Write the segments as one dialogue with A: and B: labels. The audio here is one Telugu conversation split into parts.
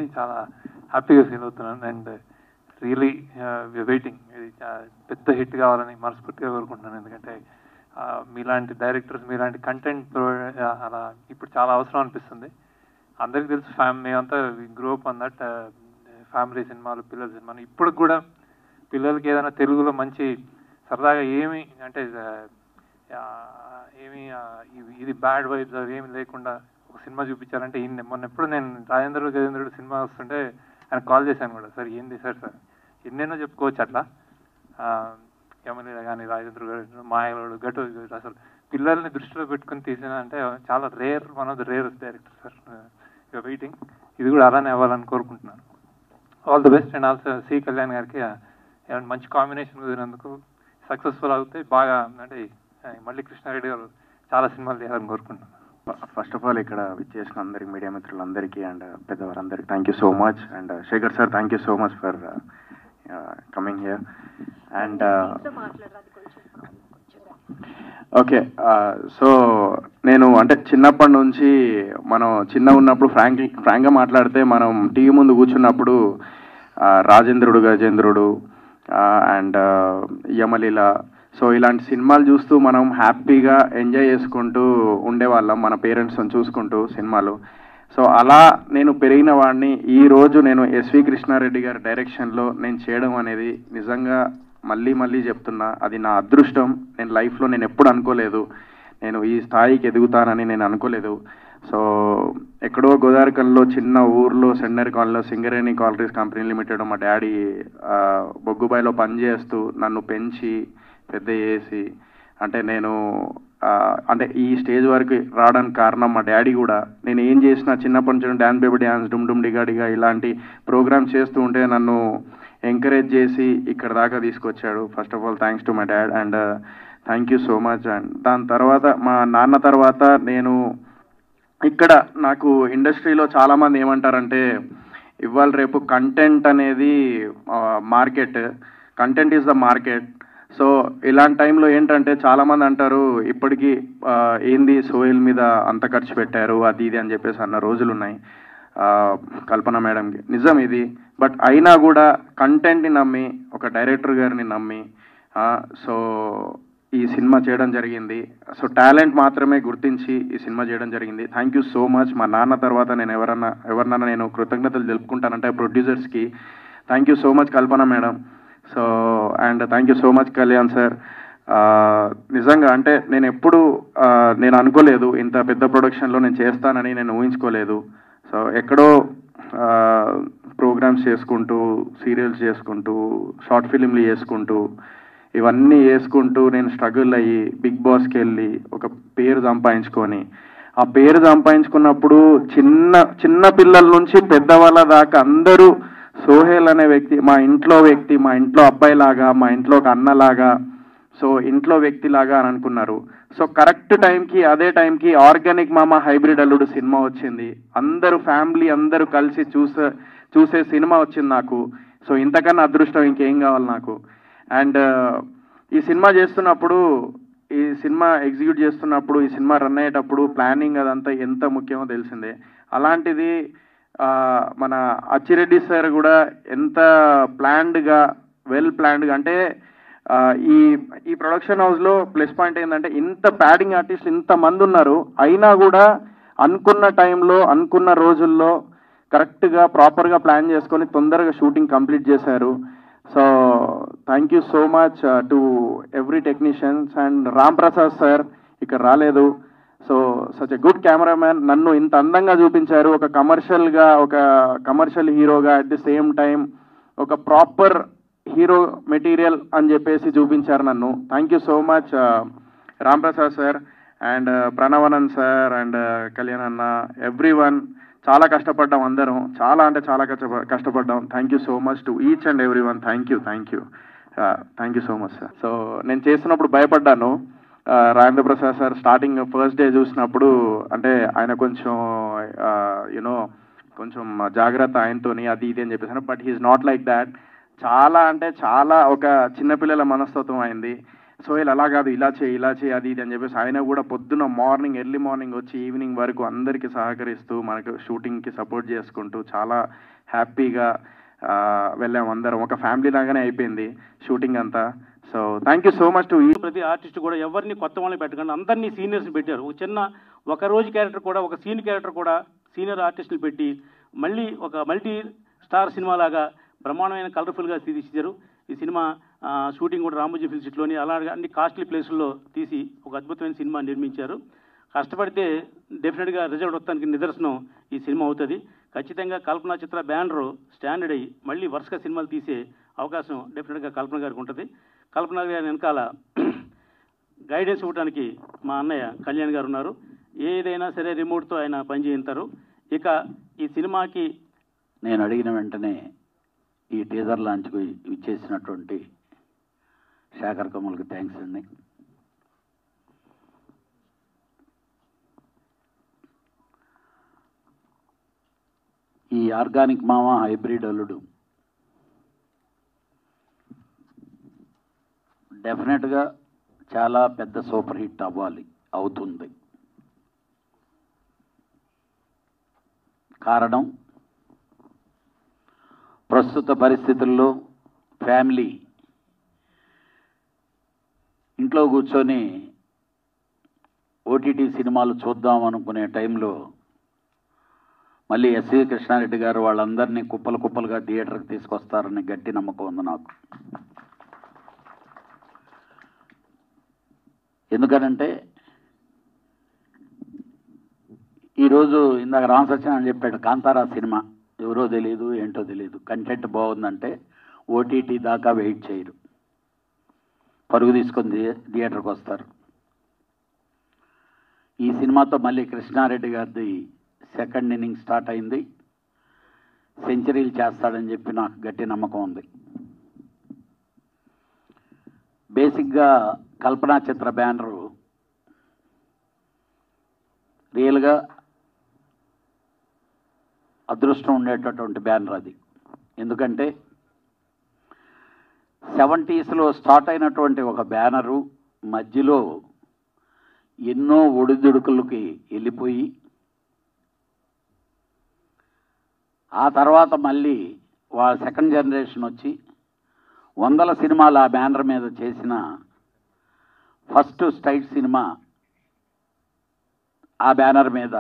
A: వచ్చింది, చాలా హ్యాపీగా ఫీల్ అవుతున్నాను. అండ్ రియలీ వెయిటింగ్, ఇది పెద్ద హిట్ కావాలని మనస్ఫూర్తిగా కోరుకుంటున్నాను. ఎందుకంటే మీలాంటి డైరెక్టర్స్, మీలాంటి కంటెంట్ అలా ఇప్పుడు చాలా అవసరం అనిపిస్తుంది. అందరికీ తెలుసు, మేమంతా గ్రోప్ అన్ దట్ ఫ్యామిలీ సినిమాలు, పిల్లల సినిమాలు. ఇప్పుడు కూడా పిల్లలకి ఏదైనా తెలుగులో మంచి సరదాగా ఏమి అంటే ఏమి ఇది బ్యాడ్ వైబ్స్ అవి ఏమి లేకుండా ఒక సినిమా చూపించారంటే మొన్న ఎప్పుడు నేను గజేంద్రుడు సినిమా వస్తుంటే ఆయన కాల్ చేశాను కూడా, సార్ ఏంది సార్ ఎన్నెన్నో చెప్పుకోవచ్చు అట్లా, యమలీల కానీ, రాజేంద్ర గారు, మాయలోడు, గటు, అసలు పిల్లల్ని దృష్టిలో పెట్టుకుని తీసిన అంటే చాలా rare, one of the rare director sir. You're waiting, ఇది కూడా అలానే అవ్వాలని కోరుకుంటున్నాను. All the best. And also C Kalyan గారికి మంచి కాంబినేషన్ కుదిరినందుకు, సక్సెస్ఫుల్ అవుతాయి బాగా. అంటే మళ్ళీ కృష్ణారెడ్డి గారు చాలా సినిమాలు చేయాలని కోరుకుంటున్నాను.
B: ఫస్ట్ ఆఫ్ ఆల్ ఇక్కడ విచ్చేసిన అందరికి, మీడియా మిత్రులందరికీ అండ్ పెద్దవారందరికీ thank you so much. And Shekhar sir, thank you so much for coming here. And okay, so నేను అంటే చిన్నప్పటి నుంచి మనం చిన్నగా ఉన్నప్పుడు ఫ్రాంక్గా మాట్లాడితే, మనం టీవీ ముందు కూర్చున్నప్పుడు రాజేంద్రుడు, గజేంద్రుడు అండ్ యమలీల, సో ఇలాంటి సినిమాలు చూస్తూ మనం హ్యాపీగా ఎంజాయ్ చేసుకుంటూ ఉండేవాళ్ళం, మన పేరెంట్స్ని చూసుకుంటూ సినిమాలు. సో అలా నేను పెరిగిన వాడిని ఈరోజు నేను ఎస్వి కృష్ణారెడ్డి గారి డైరెక్షన్లో నేను చేయడం అనేది నిజంగా మళ్ళీ చెప్తున్నా, అది నా అదృష్టం. నేను లైఫ్లో నేను ఎప్పుడు అనుకోలేదు నేను ఈ స్థాయికి ఎదుగుతానని, నేను అనుకోలేదు. సో ఎక్కడో గోదావరికల్లో చిన్న ఊర్లో సెండర్ కాలనీలో సింగరేణి కాలరీస్ కంపెనీ లిమిటెడ్ మా డాడీ బొగ్గుబాయిలో పనిచేస్తూ నన్ను పెంచి పెద్ద చేసి, అంటే నేను అంటే ఈ స్టేజ్ వరకు రావడానికి కారణం మా డాడీ కూడా. నేను ఏం చేసినా చిన్నప్పటి నుంచి డ్యాన్స్ బేబీ డ్యాన్స్, డుమ్ డుమ్ డిగాడిగా ఇలాంటి ప్రోగ్రామ్స్ చేస్తూ ఉంటే నన్ను ఎంకరేజ్ చేసి ఇక్కడ దాకా తీసుకొచ్చాడు. First of all thanks to my dad and thank you so much. And దాని తర్వాత మా నాన్న తర్వాత నేను ఇక్కడ, నాకు ఇండస్ట్రీలో చాలామంది ఏమంటారంటే ఇవాళ రేపు కంటెంట్ అనేది market, content is the market. So ఇలాంటి టైంలో ఏంటంటే చాలామంది అంటారు ఇప్పటికీ ఏంది సోహెల్ మీద అంత ఖర్చు పెట్టారు అది ఇది అని చెప్పేసి అన్న రోజులు ఉన్నాయి కల్పన మేడంకి. నిజం ఇది, బట్ అయినా కూడా కంటెంట్ని నమ్మి, ఒక డైరెక్టర్ గారిని నమ్మి సో ఈ సినిమా చేయడం జరిగింది. సో టాలెంట్ మాత్రమే గుర్తించి ఈ సినిమా చేయడం జరిగింది. Thank you so much. మా నాన్న తర్వాత నేను ఎవరినన్నా నేను కృతజ్ఞతలు తెలుపుకుంటానంటే ప్రొడ్యూసర్స్కి. Thank you so much Kalpana madam. So and thank you so much Kalyan sir. నిజంగా అంటే నేను ఎప్పుడు నేను అనుకోలేదు ఇంత పెద్ద ప్రొడక్షన్లో నేను చేస్తానని, నేను ఊహించుకోలేదు. సో ఎక్కడో ప్రోగ్రామ్స్ చేసుకుంటూ, సీరియల్స్ చేసుకుంటూ, షార్ట్ ఫిలింలు చేసుకుంటూ, ఇవన్నీ చేసుకుంటూ నేను స్ట్రగుల్ అయ్యి బిగ్ బాస్కి వెళ్ళి ఒక పేరు సంపాదించుకొని, ఆ పేరు సంపాదించుకున్నప్పుడు చిన్న పిల్లల నుంచి పెద్దవాళ్ళ దాకా అందరూ సోహెల్ అనే వ్యక్తి మా ఇంట్లో వ్యక్తి, మా ఇంట్లో అబ్బాయిలాగా, మా ఇంట్లో ఒక అన్నలాగా, సో ఇంట్లో వ్యక్తిలాగా అని అనుకున్నారు. సో కరెక్ట్ టైంకి, అదే టైంకి ఆర్గానిక్ మామ హైబ్రిడ్ అల్లుడు సినిమా వచ్చింది. అందరూ ఫ్యామిలీ అందరూ కలిసి చూసే సినిమా వచ్చింది నాకు. సో ఇంతకన్నా అదృష్టం ఇంకేం కావాలి నాకు. అండ్ ఈ సినిమా చేస్తున్నప్పుడు, ఈ సినిమా ఎగ్జిక్యూట్ చేస్తున్నప్పుడు, ఈ సినిమా రన్ అయ్యేటప్పుడు ప్లానింగ్ అదంతా ఎంత ముఖ్యమో తెలిసిందే. అలాంటిది మన అచ్చిరెడ్డి సార్ కూడా ఎంత వెల్ ప్లాన్డ్గా అంటే ఈ ప్రొడక్షన్ హౌస్లో ప్లస్ పాయింట్ ఏంటంటే ఇంత ప్యాడింగ్ ఆర్టిస్ట్ ఇంతమంది ఉన్నారు, అయినా కూడా అనుకున్న టైంలో, అనుకున్న రోజుల్లో కరెక్ట్గా ప్రాపర్గా ప్లాన్ చేసుకొని తొందరగా షూటింగ్ కంప్లీట్ చేశారు. So thank you so much to every technicians. And Ram Prasad sir ఇక్కడ రాలేదు. So such a good cameraman, నన్ను ఇంత అందంగా చూపించారు. ఒక కమర్షియల్ హీరోగా అట్ ది సేమ్ టైం ఒక ప్రాపర్ హీరో మెటీరియల్ అని చెప్పేసి చూపించారు నన్ను. Thank you so much Ram Prasad sir and Pranavanand sir and Kalyan అన్న, ఎవ్రీవన్. చాలా కష్టపడ్డాం అందరం, చాలా అంటే చాలా కష్టపడ్డాం. Thank you so much to each and everyone. Thank you so much sir. So నేను చేస్తున్నప్పుడు భయపడ్డాను. Rajendra Prasad sir starting first day చూసినప్పుడు అంటే ఆయన కొంచెం కొంచెం జాగ్రత్త ఆయనతోని అది ఇది అని చెప్పేసాను. But he is not like that. చాలా అంటే చాలా ఒక చిన్నపిల్లల మనస్తత్వం అయింది. సోహెల్ అలా కాదు, ఇలా చేయి అది ఇది అని చెప్పేసి ఆయన కూడా పొద్దున ఎర్లీ మార్నింగ్ వచ్చి ఈవినింగ్ వరకు అందరికీ సహకరిస్తూ మనకు షూటింగ్కి సపోర్ట్ చేసుకుంటూ చాలా హ్యాపీగా వెళ్ళాము. అందరం ఒక ఫ్యామిలీ లాగానే అయిపోయింది షూటింగ్ అంతా. So thank you so much to
C: ప్రతి ఆర్టిస్ట్ కూడా ఎవరిని కొత్త వాళ్ళని పెట్టకుండా అందరినీ సీనియర్స్ని పెట్టారు. ఒక రోజు క్యారెక్టర్ కూడా, ఒక సీన్ క్యారెక్టర్ కూడా సీనియర్ ఆర్టిస్టులు పెట్టి మళ్ళీ ఒక మల్టీ స్టార్ సినిమా లాగా బ్రహ్మాండమైన కలర్ఫుల్గా తీర్చిదిద్దారు. ఈ సినిమా షూటింగ్ కూడా రామోజీ ఫిల్మ్ సిటీలోని అలాగే అన్ని కాస్ట్లీ ప్లేసుల్లో తీసి ఒక అద్భుతమైన సినిమా నిర్మించారు. కష్టపడితే డెఫినెట్గా రిజల్ట్ వస్తానికి నిదర్శనం ఈ సినిమా అవుతుంది. ఖచ్చితంగా కల్పన చిత్ర బ్యానరు స్టాండర్డ్ అయ్యి మళ్ళీ వరుసగా సినిమాలు తీసే అవకాశం డెఫినెట్గా కల్పన గారికి ఉంటుంది. కల్పన గారి వెనకాల గైడెన్స్ ఇవ్వడానికి మా అన్నయ్య కళ్యాణ్ గారు ఉన్నారు. ఏదైనా సరే రిమోట్తో ఆయన పనిచేయింటారు. ఇక ఈ సినిమాకి
D: నేను అడిగిన వెంటనే ఈ టీజర్ లాంచ్కు ఇచ్చేసినటువంటి శేఖర్ కమల్కి థ్యాంక్స్ అండి. ఈ ఆర్గానిక్ మామ హైబ్రిడ్ అల్లుడు డెఫినెట్గా చాలా పెద్ద సూపర్ హిట్ అవుతుంది. కారణం ప్రస్తుత పరిస్థితుల్లో ఫ్యామిలీ ఇంట్లో కూర్చొని ఓటీటీ సినిమాలు చూద్దాం అనుకునే టైంలో మళ్ళీ ఎస్వి కృష్ణారెడ్డి గారు వాళ్ళందరినీ కుప్పలుగా థియేటర్కి తీసుకొస్తారని గట్టి నమ్మకం ఉంది నాకు. ఎందుకనంటే ఈరోజు ఇందాక రామ సత్యనారాయణ చెప్పాడు, కాంతారా సినిమా ఎవరో తెలియదు ఏంటో తెలియదు, కంటెంట్ బాగుందంటే ఓటీటీ దాకా వెయిట్ చేయరు, పరుగు తీసుకొని థియేటర్కి వస్తారు. ఈ సినిమాతో మళ్ళీ కృష్ణారెడ్డి గారిది సెకండ్ ఇన్నింగ్ స్టార్ట్ అయింది. సెంచరీలు చేస్తాడని చెప్పి నాకు గట్టి నమ్మకం ఉంది. బేసిక్గా కల్పనా చిత్ర బ్యానరు రియల్గా అదృష్టం ఉండేటటువంటి బ్యానర్ అది. ఎందుకంటే 70s స్టార్ట్ అయినటువంటి ఒక బ్యానరు మధ్యలో ఎన్నో ఒడిదుడుకులకి వెళ్ళిపోయి ఆ తర్వాత మళ్ళీ వాళ్ళ సెకండ్ జనరేషన్ వచ్చి 100 సినిమాలు ఆ బ్యానర్ మీద చేసిన ఫస్ట్ స్టైట్ సినిమా ఆ బ్యానర్ మీద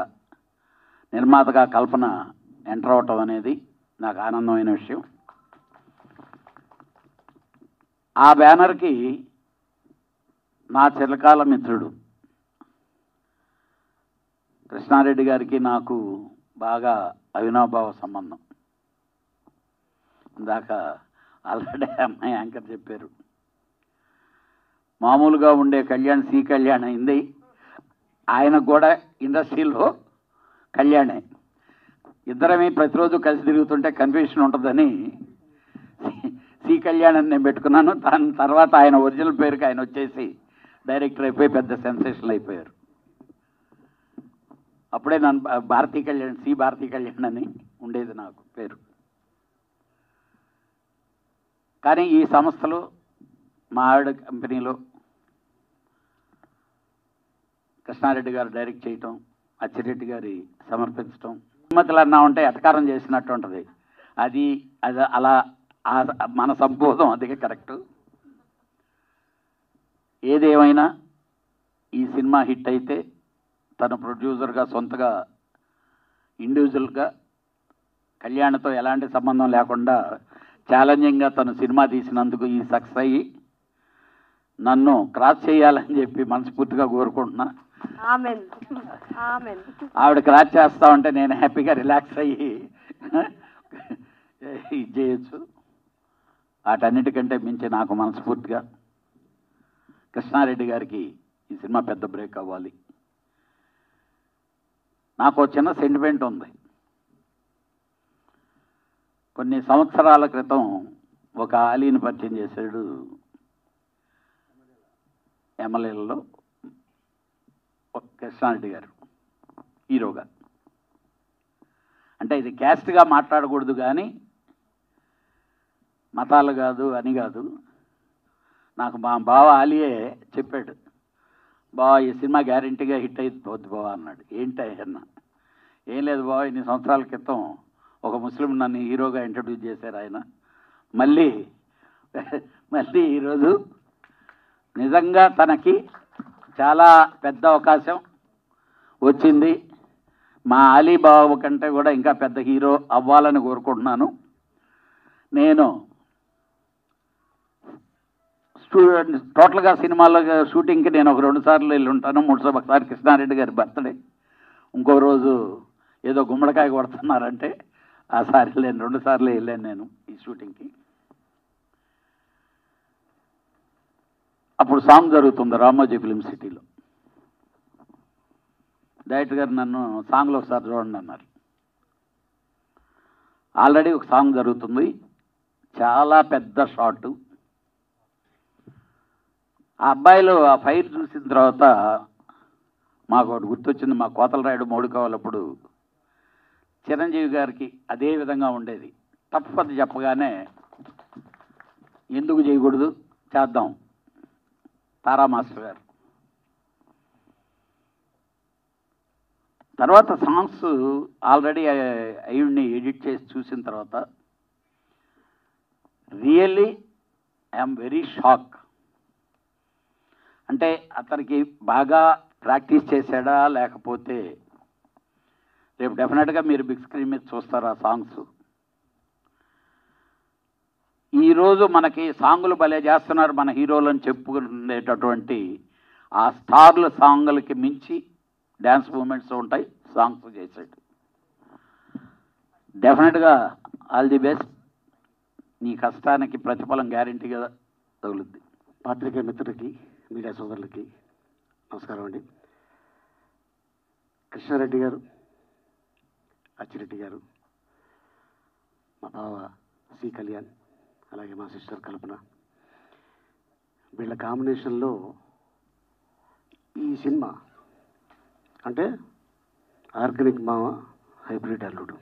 D: నిర్మాతగా కల్పన ఎంటర్ అవటం అనేది నాకు ఆనందమైన విషయం. ఆ బ్యానర్కి నా చిరకాల మిత్రుడు కృష్ణారెడ్డి గారికి నాకు బాగా అవినాభావ సంబంధం. ఇందాక ఆల్రెడీ అమ్మాయి యాంకర్ చెప్పారు, మామూలుగా ఉండే కళ్యాణ్ సి కళ్యాణ్ అయింది, ఆయనకు కూడా ఇండస్ట్రీలో కళ్యాణే. ఇద్దరమే ప్రతిరోజు కలిసి తిరుగుతుంటే కన్ఫ్యూషన్ ఉంటుందని సి కళ్యాణ్ అని నేను పెట్టుకున్నాను. దాని తర్వాత ఆయన ఒరిజినల్ పేరుకి ఆయన వచ్చేసి డైరెక్టర్ అయిపోయి పెద్ద సెన్సేషన్ అయిపోయారు. అప్పుడే నన్ను భారతీ కళ్యాణ్, సి భారతీ కళ్యాణ్ అని ఉండేది నాకు పేరు. కానీ ఈ సంస్థలో మా ఆవిడ కంపెనీలో కృష్ణారెడ్డి గారు డైరెక్ట్ చేయటం, అచ్చిరెడ్డి గారి సమర్పించటం, అనుమతులు అన్నా ఉంటే ఎటకారం చేసినట్టు ఉంటుంది. అది అలా మన సంబోధం అదే కరెక్టు. ఏదేమైనా ఈ సినిమా హిట్ అయితే తను ప్రొడ్యూసర్గా సొంతగా ఇండివిజువల్గా కళ్యాణ్తో ఎలాంటి సంబంధం లేకుండా ఛాలెంజింగ్గా తను సినిమా తీసినందుకు ఈ సక్సెస్ అయ్యి నన్ను క్రాస్ చేయాలని చెప్పి మనస్ఫూర్తిగా కోరుకుంటున్నా. ఆవిడ క్రాస్ చేస్తా ఉంటే నేను హ్యాపీగా రిలాక్స్ అయ్యి ఇది చేయొచ్చు. వాటన్నిటికంటే మించి నాకు మనస్ఫూర్తిగా కృష్ణారెడ్డి గారికి ఈ సినిమా పెద్ద బ్రేక్ అవ్వాలి. నాకు చిన్న సెంటిమెంట్ ఉంది. కొన్ని సంవత్సరాల క్రితం ఒక ఆలీని పరిచయం చేశాడు ఎమ్మెల్యేలలో కృష్ణారెడ్డి గారు హీరోగా. అంటే ఇది క్యాస్ట్గా మాట్లాడకూడదు కానీ మతాలు కాదు అని కాదు, నాకు మా బావ ఆలియే చెప్పాడు, బావ ఈ సినిమా గ్యారెంటీగా హిట్ అయిపోద్ది బావ అన్నాడు. ఏంటి అన్న? ఏం లేదు బావ, ఇన్ని సంవత్సరాల క్రితం ఒక ముస్లిం నన్ను హీరోగా ఇంట్రడ్యూస్ చేశారు ఆయన. మళ్ళీ ఈరోజు నిజంగా తనకి చాలా పెద్ద అవకాశం వచ్చింది. మా అలీ బాబు కంటే కూడా ఇంకా పెద్ద హీరో అవ్వాలని కోరుకుంటున్నాను. నేను టోటల్గా సినిమాలో షూటింగ్కి నేను ఒక 2 సార్లు వెళ్ళి ఉంటాను. 3 సార్లు, ఒకసారి కృష్ణారెడ్డి గారి బర్త్డే, ఇంకో రోజు ఏదో గుమ్మడికాయ కొడుతున్నారంటే ఆసారి నేను 2 సార్లు వెళ్ళాను నేను ఈ షూటింగ్కి. అప్పుడు సాంగ్ జరుగుతుంది రామోజీ ఫిల్మ్ సిటీలో. డైరెక్టర్ గారు నన్ను సాంగ్లో ఒకసారి చూడండి అన్నారు. ఆల్రెడీ ఒక సాంగ్ జరుగుతుంది, చాలా పెద్ద షాట్. ఆ అబ్బాయిలు ఆ ఫైర్ చూసిన తర్వాత మాకు ఒకటి గుర్తొచ్చింది. మా కోతల రాయుడు మౌడికోవాలప్పుడు చిరంజీవి గారికి అదే విధంగా ఉండేది. తప్పది చెప్పగానే ఎందుకు చేయకూడదు, చేద్దాం. తారా మాస్టర్ గారు తర్వాత సాంగ్స్ ఆల్రెడీ అయ్యుడిని ఎడిట్ చేసి చూసిన తర్వాత రియల్లీ ఐఎమ్ వెరీ షాక్. అంటే అతనికి బాగా ప్రాక్టీస్ చేశాడా, లేకపోతే రేపు డెఫినెట్గా మీరు బిగ్ స్క్రీన్ మీద చూస్తారు ఆ సాంగ్స్. ఈరోజు మనకి సాంగులు భలే చేస్తున్నారు మన హీరోలను చెప్పుకునేటటువంటి ఆ స్టార్ల సాంగులకి మించి డ్యాన్స్ మూమెంట్స్ ఉంటాయి, సాంగ్స్ చేసాడు. డెఫినెట్గా ఆల్ ది బెస్ట్. నీ కష్టానికి ప్రతిఫలం గ్యారెంటీగా తగులుద్ది.
E: పాత్రికేయ మిత్రులకి, మీడియా సోదరులకి నమస్కారం అండి. కృష్ణారెడ్డి గారు, అచ్చిరెడ్డి గారు, మా బావ సి కళ్యాణ్, అలాగే మా సిస్టర్ కల్పన, వీళ్ళ కాంబినేషన్లో ఈ సినిమా అంటే ఆర్గానిక్ మావ, హైబ్రిడ్ అల్లుడు.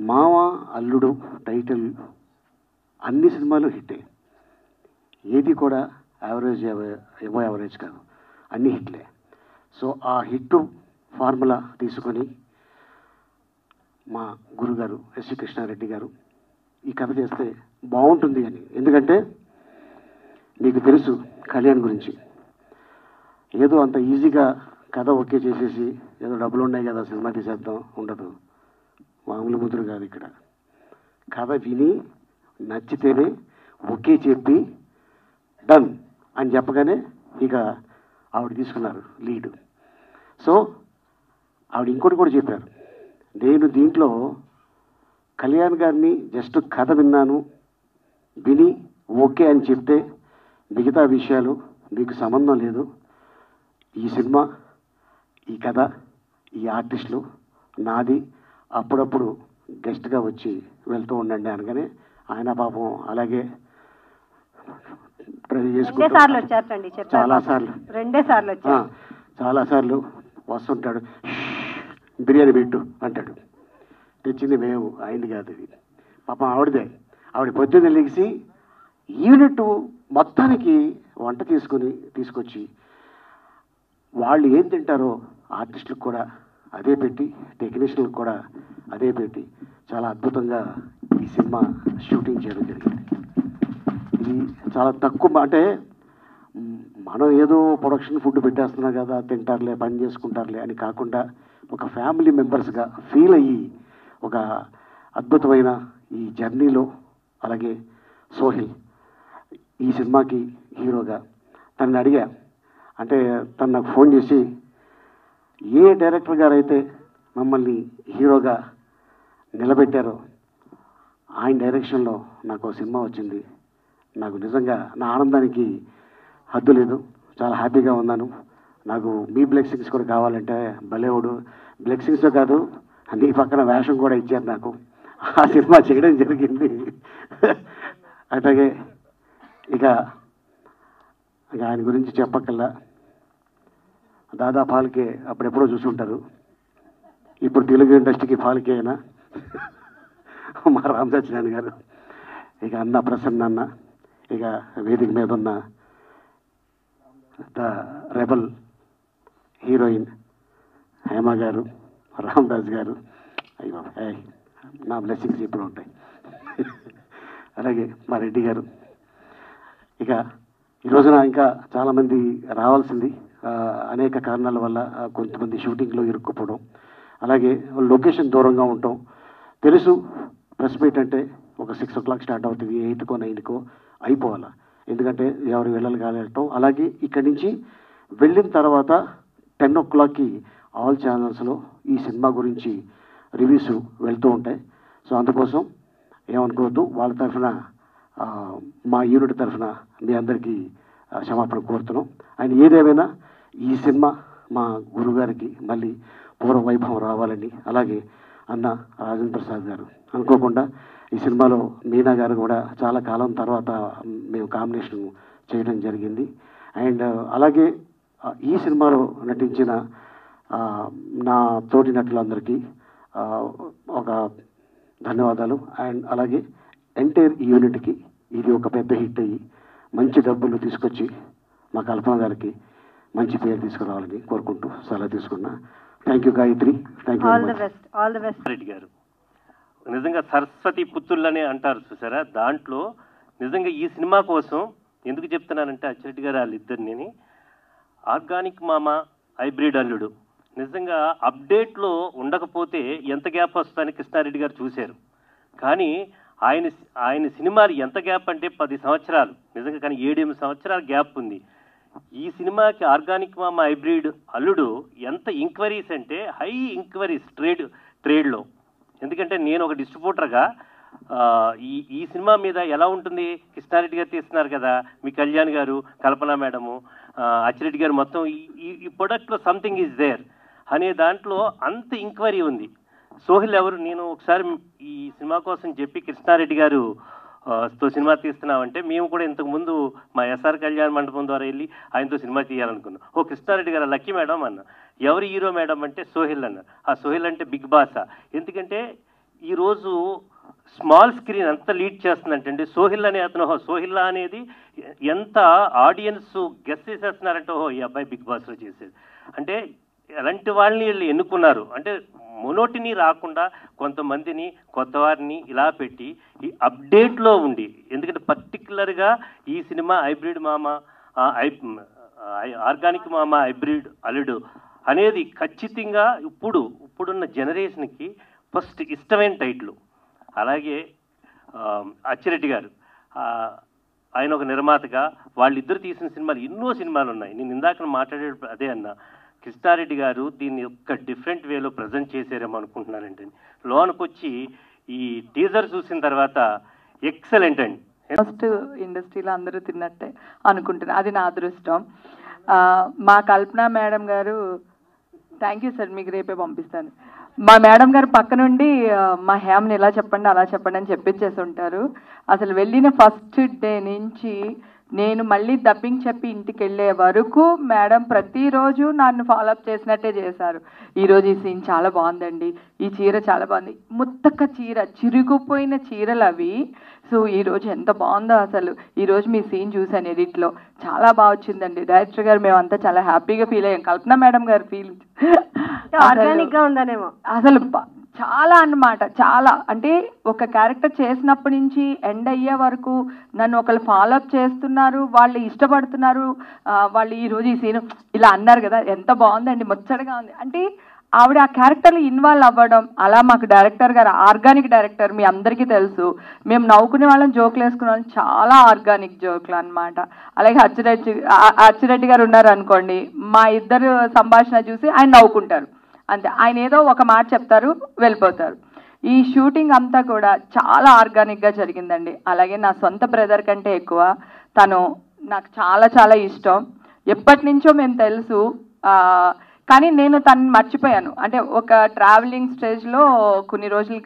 E: మావ అల్లుడు టైటిల్ అన్ని సినిమాలు హిట్టే, ఏది కూడా యావరేజ్ ఎబో యావరేజ్ కాదు, అన్ని హిట్లే. సో ఆ హిట్ ఫార్ములా తీసుకొని మా గురుగారు ఎస్వి కృష్ణారెడ్డి గారు ఈ కథ చేస్తే బాగుంటుంది అని. ఎందుకంటే మీకు తెలుసు కళ్యాణ్ గురించి, ఏదో అంత ఈజీగా కథ ఓకే చేసేసి ఏదో డబ్బులు ఉన్నాయి కదా సినిమా తీసేద్దాం ఉండదు. మామూలు ముద్ర కాదు. ఇక్కడ కథ విని నచ్చితేనే ఓకే చెప్పి డన్ అని చెప్పగానే ఇక ఆవిడ తీసుకున్నారు లీడ్. సో ఆవిడ ఇంకోటి కూడా చెప్పారు, నేను దీంట్లో కళ్యాణ్ గారిని జస్ట్ కథ విన్నాను, విని ఓకే అని చెప్తే మిగతా విషయాలు మీకు సంబంధం లేదు. ఈ సినిమా, ఈ కథ, ఈ ఆర్టిస్టులు నాది, అప్పుడప్పుడు గెస్ట్గా వచ్చి వెళ్తూ ఉండండి అనగానే ఆయన పాపం అలాగే చాలాసార్లు వస్తుంటాడు, బిర్యానీ పెట్టు అంటాడు. తెచ్చింది మేము, అయింది కాదు ఇది. పాపం ఆవిడదే. ఆవిడ పొద్దున్న లెగిసి యూనిట్ మొత్తానికి వంట తీసుకొచ్చి వాళ్ళు ఏం తింటారో ఆర్టిస్టులకు కూడా అదే పెట్టి, టెక్నీషియన్లకు కూడా అదే పెట్టి చాలా అద్భుతంగా ఈ సినిమా షూటింగ్ చేయడం జరిగింది. ఇది చాలా తక్కువ, అంటే మనం ఏదో ప్రొడక్షన్ ఫుడ్ పెట్టేస్తున్నాం కదా, తింటారులే, పని చేసుకుంటారులే అని కాకుండా ఒక ఫ్యామిలీ మెంబర్స్గా ఫీల్ అయ్యి ఒక అద్భుతమైన ఈ జర్నీలో, అలాగే సోహిల్ ఈ సినిమాకి హీరోగా తనని అడిగా. అంటే తను నాకు ఫోన్ చేసి, ఏ డైరెక్టర్ గారు అయితే మమ్మల్ని హీరోగా నిలబెట్టారో ఆయన డైరెక్షన్లో నాకు సినిమా వచ్చింది, నాకు నిజంగా నా ఆనందానికి హద్దు లేదు, చాలా హ్యాపీగా ఉన్నాను, నాకు మీ బ్లెస్సింగ్స్ కూడా కావాలంటే భలేవుడు, బ్లెస్సింగ్స్ కాదు నీ పక్కన వేషం కూడా ఇచ్చారు నాకు, ఆ సినిమా చేయడం జరిగింది. అట్లాగే ఇక ఆయన గురించి చెప్పక్కల్లా, దాదా ఫాల్కే అప్పుడెప్పుడో చూసుంటారు, ఇప్పుడు తెలుగు ఇండస్ట్రీకి ఫాల్కే అయినా మా రామ్ సత్యనారాయణ గారు, ఇక అన్న ప్రసన్న అన్న, ఇక వేదిక మీద ఉన్న ద రెబల్ హీరోయిన్ హేమ గారు, రామదాస్ గారు, అయ్యో నా బ్లెస్సింగ్స్ ఇప్పుడు ఉంటాయి. అలాగే మా రెడ్డి గారు. ఇక ఈ రోజున ఇంకా చాలామంది రావాల్సింది, అనేక కారణాల వల్ల కొంతమంది షూటింగ్లో ఇరుక్కుపోవడం, అలాగే లొకేషన్ దూరంగా ఉండటం. తెలుసు ప్రెస్ మీట్ అంటే ఒక 6 o'clock స్టార్ట్ అవుతుంది, 8కో 9కో అయిపోవాలి, ఎందుకంటే ఎవరు వెళ్ళాలి వెళ్ళటం. అలాగే ఇక్కడి నుంచి వెళ్ళిన తర్వాత 10 o'clockకి ఆల్ ఛానల్స్లో ఈ సినిమా గురించి రివ్యూస్ వెళ్తూ ఉంటాయి. సో అందుకోసం ఏమనుకోవద్దు, వాళ్ళ తరఫున మా యూనిట్ తరఫున మీ అందరికీ క్షమాపణ కోరుతున్నాం. ఆయన ఏదేమైనా ఈ సినిమా మా గురుగారికి మళ్ళీ పూర్వ వైభవం రావాలని, అలాగే అన్న రాజేంద్ర ప్రసాద్ గారు అనుకోకుండా ఈ సినిమాలో మీనా గారు కూడా చాలా కాలం తర్వాత మేము కాంబినేషన్ చేయడం జరిగింది. అండ్ అలాగే ఈ సినిమాలో నటించిన నా తోటి నటులందరికీ ఒక ధన్యవాదాలు. అండ్ అలాగే ఎంటైర్ యూనిట్కి ఇది ఒక పెద్ద హిట్ అయ్యి మంచి డబ్బులు తీసుకొచ్చి మా కల్పన గారికి మంచి పేరు తీసుకురావాలని కోరుకుంటూ సలహా తీసుకున్నా. Thank you Gayatri, thank you.
F: All the best.
G: Reddy గారు నిజంగా సరస్వతి పుత్రులని అంటారు చూసారా, దాంట్లో నిజంగా ఈ సినిమా కోసం ఎందుకు చెప్తున్నానంటే అచ్చిరెడ్డి గారు వాళ్ళిద్దరిని ఆర్గానిక్ మామ హైబ్రిడ్ అల్లుడు నిజంగా అప్డేట్లో ఉండకపోతే ఎంత గ్యాప్ వస్తుందని కృష్ణారెడ్డి గారు చూశారు. కానీ ఆయన సినిమాలు ఎంత గ్యాప్ అంటే 10 సంవత్సరాలు నిజంగా, కానీ 7-8 సంవత్సరాల గ్యాప్ ఉంది. ఈ సినిమాకి ఆర్గానిక్ మామ హైబ్రిడ్ అల్లుడు ఎంత ఎంక్వైరీస్ అంటే హై ఎంక్వైరీస్ ట్రేడ్లో. ఎందుకంటే నేను ఒక డిస్ట్రిబ్యూటర్గా ఈ సినిమా మీద ఎలా ఉంటుంది, కృష్ణారెడ్డి గారు తీస్తున్నారు కదా, మీ కళ్యాణ్ గారు, కల్పన మేడము, అచ్చిరెడ్డి గారు, మొత్తం ఈ ప్రొడక్ట్లో సంథింగ్ ఈజ్ దేర్ అనే దాంట్లో అంత ఎంక్వైరీ ఉంది. సోహిల్ ఎవరు, నేను ఒకసారి ఈ సినిమా కోసం చెప్పి కృష్ణారెడ్డి గారు తో సినిమా తీస్తున్నామంటే మేము కూడా ఇంతకుముందు మా ఎస్ఆర్ కళ్యాణ్ మండపం ద్వారా వెళ్ళి ఆయనతో సినిమా తీయాలనుకున్నాం. ఓ కృష్ణారెడ్డి గారు లక్కీ మేడం అన్న, ఎవరు హీరో మేడం అంటే సోహిల్ అన్నారు. ఆ సోహిల్ అంటే బిగ్ బాసా, ఎందుకంటే ఈరోజు స్మాల్ స్క్రీన్ ఎంత లీడ్ చేస్తుందంటే సోహిల్ అనే అతను, సోహిల్లా అనేది ఎంత ఆడియన్స్ గెస్ చేసేస్తున్నారంటే ఓహో ఈ అబ్బాయి బిగ్ బాస్లో చేసేది అంటే ఎలాంటి వాళ్ళని వీళ్ళు ఎన్నుకున్నారు అంటే మొనోటిని రాకుండా కొంతమందిని కొత్త వారిని ఇలా పెట్టి ఈ అప్డేట్లో ఉండి, ఎందుకంటే పర్టికులర్గా ఈ సినిమా హైబ్రిడ్ మామ ఆర్గానిక్ మామ హైబ్రిడ్ అల్లుడు అనేది ఖచ్చితంగా ఇప్పుడున్న జనరేషన్కి ఫస్ట్ ఇష్టమైన టైటిల్. అలాగే అచ్చిరెడ్డి గారు ఆయన ఒక నిర్మాతగా వాళ్ళిద్దరు తీసిన సినిమాలు ఎన్నో సినిమాలు ఉన్నాయి. నేను ఇందాక మాట్లాడే అదే అన్నా, కృష్ణారెడ్డి గారు దీన్ని ఒక డిఫరెంట్ వేలో ప్రజెంట్ చేశారేమో అనుకుంటున్నానండి. లోనికి వచ్చి ఈ టీజర్ చూసిన తర్వాత ఎక్సలెంట్ అండి.
F: ఫస్ట్ ఇండస్ట్రీలో అందరూ తిన్నట్టే అనుకుంటున్నా, అది నా అదృష్టం. మా కల్పన మేడం గారు, థ్యాంక్ యూ సార్, మీకు రేపే పంపిస్తాను. మా మేడం గారు పక్క నుండి మా హ్యామ్ని ఇలా చెప్పండి అలా చెప్పండి అని చెప్పించేసి ఉంటారు. అసలు వెళ్ళిన ఫస్ట్ డే నుంచి నేను మళ్ళీ డబ్బింగ్ చెప్పి ఇంటికి వెళ్ళే వరకు మేడం ప్రతిరోజు నన్ను ఫాలోఅప్ చేసినట్టే చేశారు. ఈరోజు ఈ సీన్ చాలా బాగుందండి, ఈ చీర చాలా బాగుంది, ముత్తక్క చీర, చిరిగిపోయిన చీరలు అవి. సో ఈరోజు ఎంత బాగుందో, అసలు ఈరోజు మీ సీన్ చూసాను ఎడిట్లో, చాలా బాగా వచ్చిందండి డైరెక్టర్ గారు, మేమంతా చాలా హ్యాపీగా ఫీల్ అయ్యాం. కల్పన మేడం గారు ఫీల్
H: ఆర్గానిక్గా ఉందనేమో
F: అసలు చాలా అన్నమాట, చాలా అంటే ఒక క్యారెక్టర్ చేసినప్పటి నుంచి ఎండ్ అయ్యే వరకు నన్ను ఒకళ్ళు ఫాలోఅప్ చేస్తున్నారు, వాళ్ళు ఇష్టపడుతున్నారు. వాళ్ళు ఈరోజు ఈ సీన్ ఇలా అన్నారు కదా, ఎంత బాగుందండి, ముచ్చటగా ఉంది అంటే ఆవిడ ఆ క్యారెక్టర్లో ఇన్వాల్వ్ అవ్వడం. అలా మాకు డైరెక్టర్ గారు, ఆర్గానిక్ డైరెక్టర్, మీ అందరికీ తెలుసు, మేము నవ్వుకునే వాళ్ళని, జోకులు వేసుకునే వాళ్ళని, చాలా ఆర్గానిక్ జోకులు అనమాట. అలాగే అచ్చిరెడ్డి గారు ఉన్నారు అనుకోండి, మా ఇద్దరు సంభాషణ చూసి ఆయన నవ్వుకుంటారు అంతే, ఆయన ఏదో ఒక మాట చెప్తారు వెళ్ళిపోతారు. ఈ షూటింగ్ అంతా కూడా చాలా ఆర్గానిక్గా జరిగిందండి. అలాగే నా సొంత బ్రదర్ కంటే ఎక్కువ తను నాకు చాలా చాలా ఇష్టం, ఎప్పటి నుంచో మేము తెలుసు. కానీ నేను తను మర్చిపోయాను, అంటే ఒక ట్రావెలింగ్ స్టేజ్లో కొన్ని రోజులు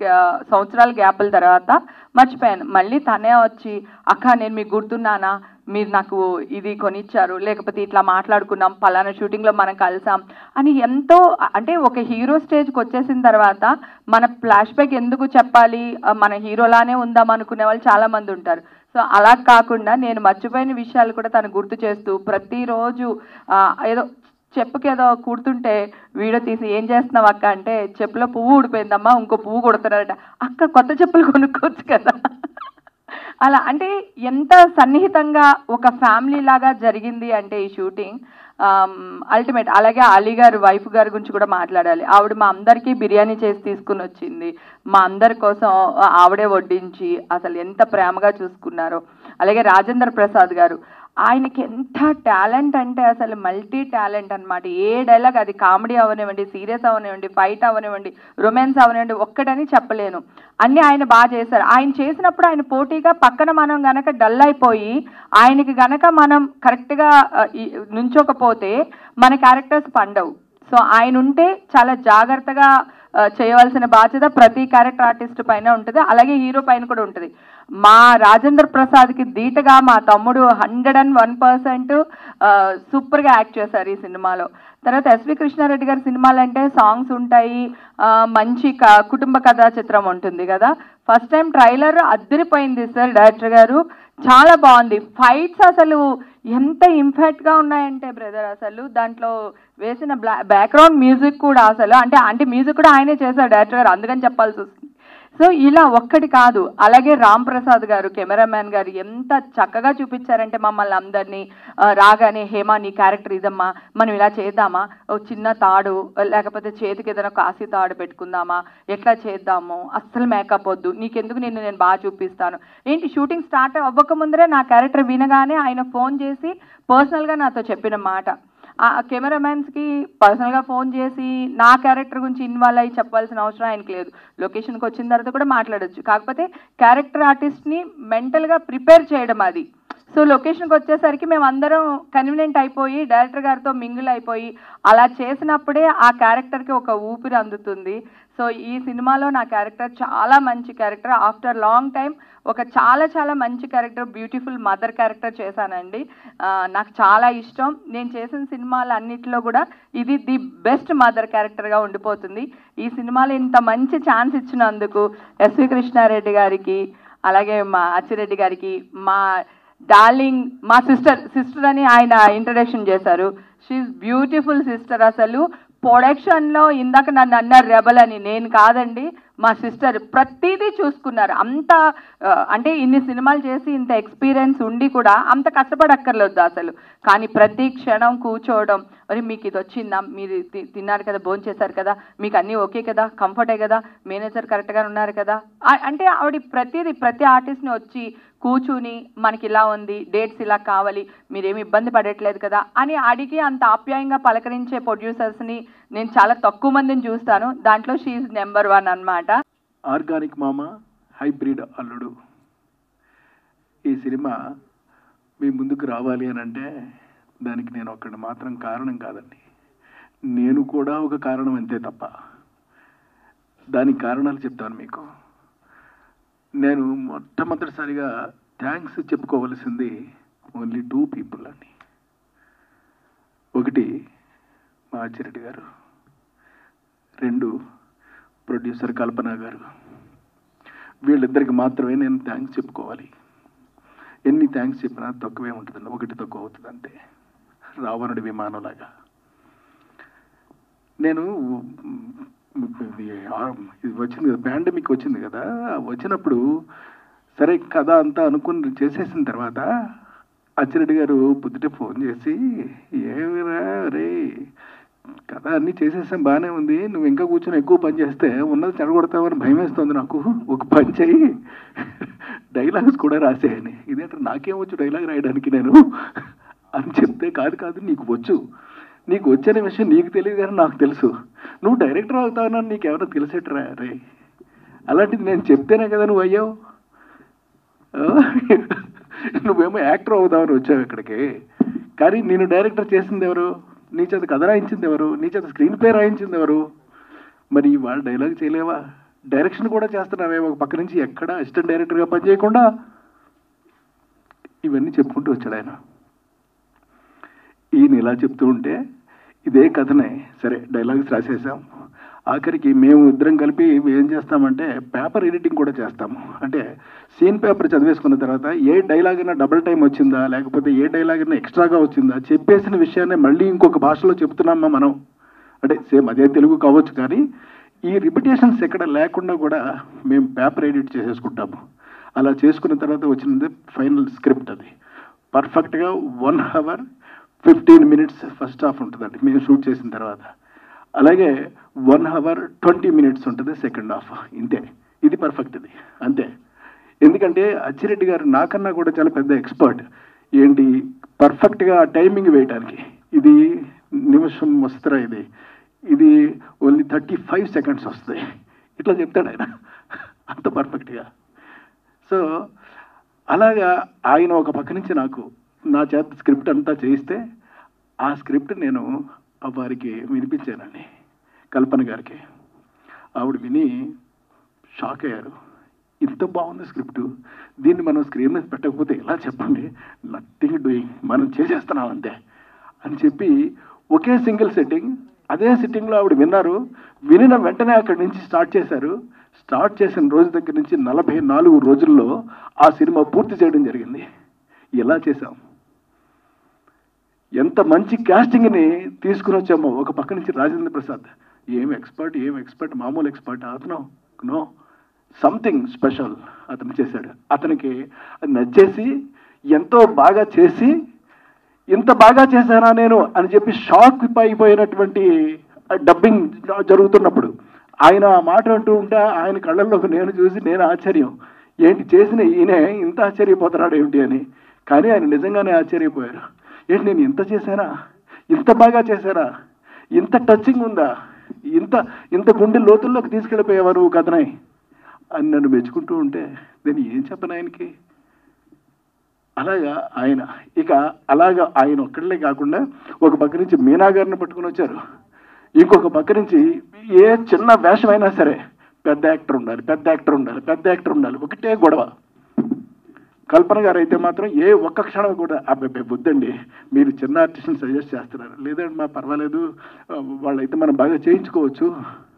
F: సంవత్సరాల గ్యాపుల తర్వాత మర్చిపోయాను. మళ్ళీ తనే వచ్చి అక్క నేను మీకు గుర్తున్నానా, మీరు నాకు ఇది కొనిచ్చారు, లేకపోతే ఇట్లా మాట్లాడుకున్నాం, పలానా షూటింగ్లో మనం కలిసాం అని ఎంతో, అంటే ఒక హీరో స్టేజ్కి వచ్చేసిన తర్వాత మన ఫ్లాష్ బ్యాక్ ఎందుకు చెప్పాలి, మన హీరోలానే ఉందాం అనుకునే వాళ్ళు చాలామంది ఉంటారు. సో అలా కాకుండా నేను మర్చిపోయిన విషయాలు కూడా తను గుర్తు చేస్తూ ప్రతిరోజు ఏదో చెప్పుకి ఏదో కుడుతుంటే వీడియో తీసి ఏం చేస్తున్నావు అక్క అంటే, చెప్పులో పువ్వు ఊడిపోయిందమ్మా, ఇంకో పువ్వు కుడుతున్నారట, అక్క కొత్త చెప్పులు కొనుక్కోవచ్చు కదా. అలా అంటే ఎంత సన్నిహితంగా ఒక ఫ్యామిలీ లాగా జరిగింది అంటే ఈ షూటింగ్ అల్టిమేట్. అలాగే అలీ గారు వైఫ్ గారి గురించి కూడా మాట్లాడాలి. ఆవిడ మా అందరికీ బిర్యానీ చేసి తీసుకుని వచ్చింది, మా అందరి కోసం ఆవిడే వడ్డించి అసలు ఎంత ప్రేమగా చూసుకున్నారో. అలాగే రాజేంద్ర ప్రసాద్ గారు, ఆయనకి ఎంత టాలెంట్ అంటే అసలు మల్టీ టాలెంట్ అనమాట. ఏ డైలాగ్, అది కామెడీ అవనివ్వండి, సీరియస్ అవనివ్వండి, ఫైట్ అవనివ్వండి, రొమాన్స్ అవనివ్వండి, ఒక్కటని చెప్పలేను, అన్నీ ఆయన బాగా చేశారు. ఆయన చేసినప్పుడు ఆయన పోటీగా పక్కన మనం గనక డల్ అయిపోయి ఆయనకి గనక మనం కరెక్ట్గా నుంచోకపోతే మన క్యారెక్టర్స్ పండవు. సో ఆయన ఉంటే చాలా జాగ్రత్తగా చేయవలసిన బాధ్యత ప్రతి క్యారెక్టర్ ఆర్టిస్ట్ పైన ఉంటుంది, అలాగే హీరో పైన కూడా ఉంటుంది. మా రాజేంద్ర ప్రసాద్కి ధీటుగా మా తమ్ముడు 101% సూపర్గా యాక్ట్ చేశారు ఈ సినిమాలో. తర్వాత ఎస్వి కృష్ణారెడ్డి గారి సినిమాలు అంటే సాంగ్స్ ఉంటాయి, మంచి కుటుంబ కథా చిత్రం ఉంటుంది కదా. ఫస్ట్ టైం ట్రైలర్ అదిరిపోయింది సార్, డైరెక్టర్ గారు చాలా బాగుంది. ఫైట్స్ అసలు ఎంత ఇంపాక్ట్గా ఉన్నాయంటే బ్రదర్, అసలు దాంట్లో వేసిన బ్యాక్గ్రౌండ్ మ్యూజిక్ కూడా అసలు అంటే మ్యూజిక్ కూడా ఆయనే చేశారు డైరెక్టర్ గారు, అందుకని చెప్పాల్సి వస్తుంది. సో ఇలా ఒక్కటి కాదు, అలాగే రామ్ ప్రసాద్ గారు కెమెరామ్యాన్ గారు ఎంత చక్కగా చూపించారంటే మమ్మల్ని అందరినీ. రాగానే హేమా నీ క్యారెక్టర్ ఇదమ్మా, మనం ఇలా చేద్దామా, ఓ చిన్న తాడు లేకపోతే చేతికి ఏదైనా కాసి తాడు పెట్టుకుందామా, ఎట్లా చేద్దాము, అస్సలు మేకప్ వద్దు, నీకెందుకు నేను బాగా చూపిస్తాను. ఏంటి షూటింగ్ స్టార్ట్ అవ్వక ముందరే నా క్యారెక్టర్ వినగానే ఆయన ఫోన్ చేసి పర్సనల్గా నాతో చెప్పిన మాట. ఆ కెమెరామ్యాన్స్కి పర్సనల్గా ఫోన్ చేసి నా క్యారెక్టర్ గురించి ఇన్వాల్వ్ అయ్యి చెప్పాల్సిన అవసరం ఆయనకి లేదు, లొకేషన్కి వచ్చిన తర్వాత కూడా మాట్లాడచ్చు. కాకపోతే క్యారెక్టర్ ఆర్టిస్ట్ని మెంటల్గా ప్రిపేర్ చేయడం అది. సో లొకేషన్కి వచ్చేసరికి మేము అందరం కన్వీనియంట్ అయిపోయి డైరెక్టర్ గారితో మింగిల్ అయిపోయి అలా చేసినప్పుడే ఆ క్యారెక్టర్కి ఒక ఊపిరి అందుతుంది. సో ఈ సినిమాలో నా క్యారెక్టర్ చాలా మంచి క్యారెక్టర్, ఆఫ్టర్ లాంగ్ టైం ఒక చాలా మంచి క్యారెక్టర్, బ్యూటిఫుల్ మదర్ క్యారెక్టర్ చేశానండి. నాకు చాలా ఇష్టం. నేను చేసిన సినిమాలు అన్నిటిలో కూడా ఇది ది బెస్ట్ మదర్ క్యారెక్టర్గా ఉండిపోతుంది. ఈ సినిమాలో ఇంత మంచి ఛాన్స్ ఇచ్చినందుకు ఎస్వి కృష్ణారెడ్డి గారికి, అలాగే మా అచ్చిరెడ్డి గారికి, మా డార్లింగ్ మా సిస్టర్ అని ఆయన ఇంట్రడక్షన్ చేశారు. She is beautiful sister. అసలు ప్రొడక్షన్లో ఇందాక నన్ను అన్నారు రెబల్ అని, నేను కాదండి, మా సిస్టర్ ప్రతిదీ చూసుకున్నారు. అంత అంటే ఇన్ని సినిమాలు చేసి ఇంత ఎక్స్పీరియన్స్ ఉండి కూడా అంత కష్టపడక్కర్లేదు అసలు. కానీ ప్రతి క్షణం కూర్చోవడం, మరి మీకు ఇది వచ్చిందా, మీరు తిన్నారు కదా, భోజనం చేశారు కదా, మీకు అన్నీ ఓకే కదా, కంఫర్టే కదా, మేనేజర్ కరెక్ట్గా ఉన్నారు కదా, అంటే ఆవిడ ప్రతి ఆర్టిస్ట్ని వచ్చి కూర్చుని మనకి ఇలా ఉంది, డేట్స్ ఇలా కావాలి, మీరేమి ఇబ్బంది పడట్లేదు కదా అని అడిగి అంత ఆప్యాయంగా పలకరించే ప్రొడ్యూసర్స్ని నేను చాలా తక్కువ మందిని చూస్తాను. దాంట్లో షీఈ్ నెంబర్ 1 అన్నమాట.
I: ఆర్గానిక్ మామ హైబ్రిడ్ అల్లుడు ఈ సినిమా మీ ముందుకు రావాలి అని అంటే దానికి నేను ఒక్కడు మాత్రం కారణం కాదండి, నేను కూడా ఒక కారణం అంతే తప్ప. దానికి కారణాలు చెప్తాను మీకు. నేను మొట్టమొదటిసారిగా థ్యాంక్స్ చెప్పుకోవలసింది ఓన్లీ 2 people అండి. ఒకటి మా అచ్చిరెడ్డి గారు, 2 ప్రొడ్యూసర్ కల్పన గారు. వీళ్ళిద్దరికి మాత్రమే నేను థ్యాంక్స్ చెప్పుకోవాలి. ఎన్ని థ్యాంక్స్ చెప్పినా తక్కువే ఉంటుందండి, ఒకటి తక్కువ అవుతుంది అంతే, రావణుడి విమానంలాగా. నేను ఇది వచ్చింది కదా, పాండమిక్ వచ్చింది కదా, వచ్చినప్పుడు సరే కథ అంతా అనుకుని చేసేసిన తర్వాత అచ్చిరెడ్డి గారు పొద్దుటే ఫోన్ చేసి, ఏమిరా రే కథ అన్నీ చేసేసాం బాగానే ఉంది, నువ్వు ఇంకా కూర్చొని ఎక్కువ పని చేస్తే ఉన్నది చెడగొడతావని భయం వేస్తుంది నాకు, ఒక పని చెయ్యి డైలాగ్స్ కూడా రాసేయని. ఇదేంటే నాకేమొచ్చు డైలాగ్ రాయడానికి నేను అని చెప్తే, కాదు నీకు వచ్చు, నీకు వచ్చే విషయం నీకు తెలియదు కానీ నాకు తెలుసు, నువ్వు డైరెక్టర్ అవుతావని నీకు ఎవరో తెలిసేట్రా రే, అలాంటిది నేను చెప్తేనే కదా నువ్వు అయ్యావు, నువ్వేమో యాక్టర్ అవుతావని వచ్చావు ఇక్కడికి. కానీ నేను డైరెక్టర్ చేసింది ఎవరు, నీ చేత కథ రాయించింది ఎవరు, నీ చేత స్క్రీన్ ప్లే రాయించింది ఎవరు, మరి వాళ్ళు డైలాగ్ చేయలేవా, డైరెక్షన్ కూడా చేస్తున్నావే ఒక పక్క నుంచి, ఎక్కడ అసిస్టెంట్ డైరెక్టర్గా పనిచేయకుండా ఇవన్నీ చెప్పుకుంటూ వచ్చాడు ఆయన. ఈయన ఇలా చెప్తూ ఉంటే ఇదే కథనే సరే డైలాగ్స్ రాసేసాం. ఆఖరికి మేము ఇద్దరం కలిపి ఏం చేస్తామంటే పేపర్ ఎడిటింగ్ కూడా చేస్తాము. అంటే సీన్ పేపర్ చదివేసుకున్న తర్వాత ఏ డైలాగ్ అయినా డబుల్ టైం వచ్చిందా, లేకపోతే ఏ డైలాగ్ అయినా ఎక్స్ట్రాగా వచ్చిందా, చెప్పేసిన విషయాన్ని మళ్ళీ ఇంకొక భాషలో చెప్తున్నామా మనం. అంటే సేమ్ అదే తెలుగు కావచ్చు, కానీ ఈ రిపిటేషన్స్ ఎక్కడ లేకుండా కూడా మేము పేపర్ ఎడిట్ చేసేసుకుంటాము. అలా చేసుకున్న తర్వాత వచ్చినది ఫైనల్ స్క్రిప్ట్. అది పర్ఫెక్ట్గా 1 hour 15 minutes ఫస్ట్ హాఫ్ ఉంటుందండి మేము షూట్ చేసిన తర్వాత. అలాగే 1 hour 20 minutes ఉంటుంది సెకండ్ హాఫ్. ఇంతే, ఇది పర్ఫెక్ట్, ఇది అంతే. ఎందుకంటే అచ్చిరెడ్డి గారు నాకన్నా కూడా చాలా పెద్ద ఎక్స్పర్ట్. ఏంటి పర్ఫెక్ట్గా టైమింగ్ వేయడానికి. ఇది నిమిషం వస్తారా, ఇది ఓన్లీ 35 seconds వస్తాయి, ఇట్లా చెప్తాడు ఆయన అంత పర్ఫెక్ట్గా. సో అలాగా ఆయన ఒక పక్క నుంచి నా చేత స్క్రిప్ట్ అంతా చేయిస్తే ఆ స్క్రిప్ట్ నేను వారికి వినిపించానండి, కల్పన గారికి. ఆవిడ విని షాక్ అయ్యారు. ఇంత బాగుంది స్క్రిప్ట్, దీన్ని మనం స్క్రీన్ మీద పెట్టకపోతే ఎలా చెప్పండి, నథింగ్ డూయింగ్, మనం చేసేస్తున్నాం అంతే అని చెప్పి ఒకే సింగిల్ సెట్టింగ్, అదే సిట్టింగ్లో ఆవిడ విన్నారు. వినిన వెంటనే అక్కడి నుంచి స్టార్ట్ చేశారు. స్టార్ట్ చేసిన రోజు దగ్గర నుంచి 44 రోజుల్లో ఆ సినిమా పూర్తి చేయడం జరిగింది. ఎలా చేశాం, ఎంత మంచి క్యాస్టింగ్ని తీసుకుని వచ్చామో. ఒక పక్క నుంచి రాజేంద్ర ప్రసాద్ ఏం ఎక్స్పర్ట్, మామూలు ఎక్స్పర్ట్ అతను, నో సంథింగ్ స్పెషల్ అతను చేశాడు. అతనికి నచ్చేసి ఎంతో బాగా చేసి, ఇంత బాగా చేశానా నేను అని చెప్పి షాక్ అయిపోయినటువంటి డబ్బింగ్ జరుగుతున్నప్పుడు ఆయన ఆ మాట అంటూ ఉంటే ఆయన కళ్ళల్లోకి నేను చూసి నేను ఆశ్చర్యం, ఏంటి చేసిన ఈయనే ఇంత ఆశ్చర్యపోతున్నాడు ఏమిటి అని. కానీ ఆయన నిజంగానే ఆశ్చర్యపోయారు. ఏంటి నేను ఇంత చేశానా, ఇంత బాగా చేశానా, ఇంత టచింగ్ ఉందా, ఇంత గుండె లోతుల్లోకి తీసుకెళ్ళిపోయేవారు కథనాయి అని నన్ను మెచ్చుకుంటూ ఉంటే నేను ఏం చెప్పను ఆయనకి. అలాగా ఆయన ఒక్కళ్ళే కాకుండా ఒక పక్క నుంచి మీనా గారిని పట్టుకుని వచ్చారు. ఇంకొక పక్క నుంచి ఏ చిన్న వేషం అయినా సరే పెద్ద యాక్టర్ ఉండాలి, ఒకటే గొడవ. కల్పన గారు అయితే మాత్రం ఏ ఒక్క క్షణం కూడా అబ్బాయి వద్దండి, మీరు చిన్న ఆర్టిస్ట్ని సజెస్ట్ చేస్తున్నారు, లేదండి మా పర్వాలేదు వాళ్ళైతే మనం బాగా చేయించుకోవచ్చు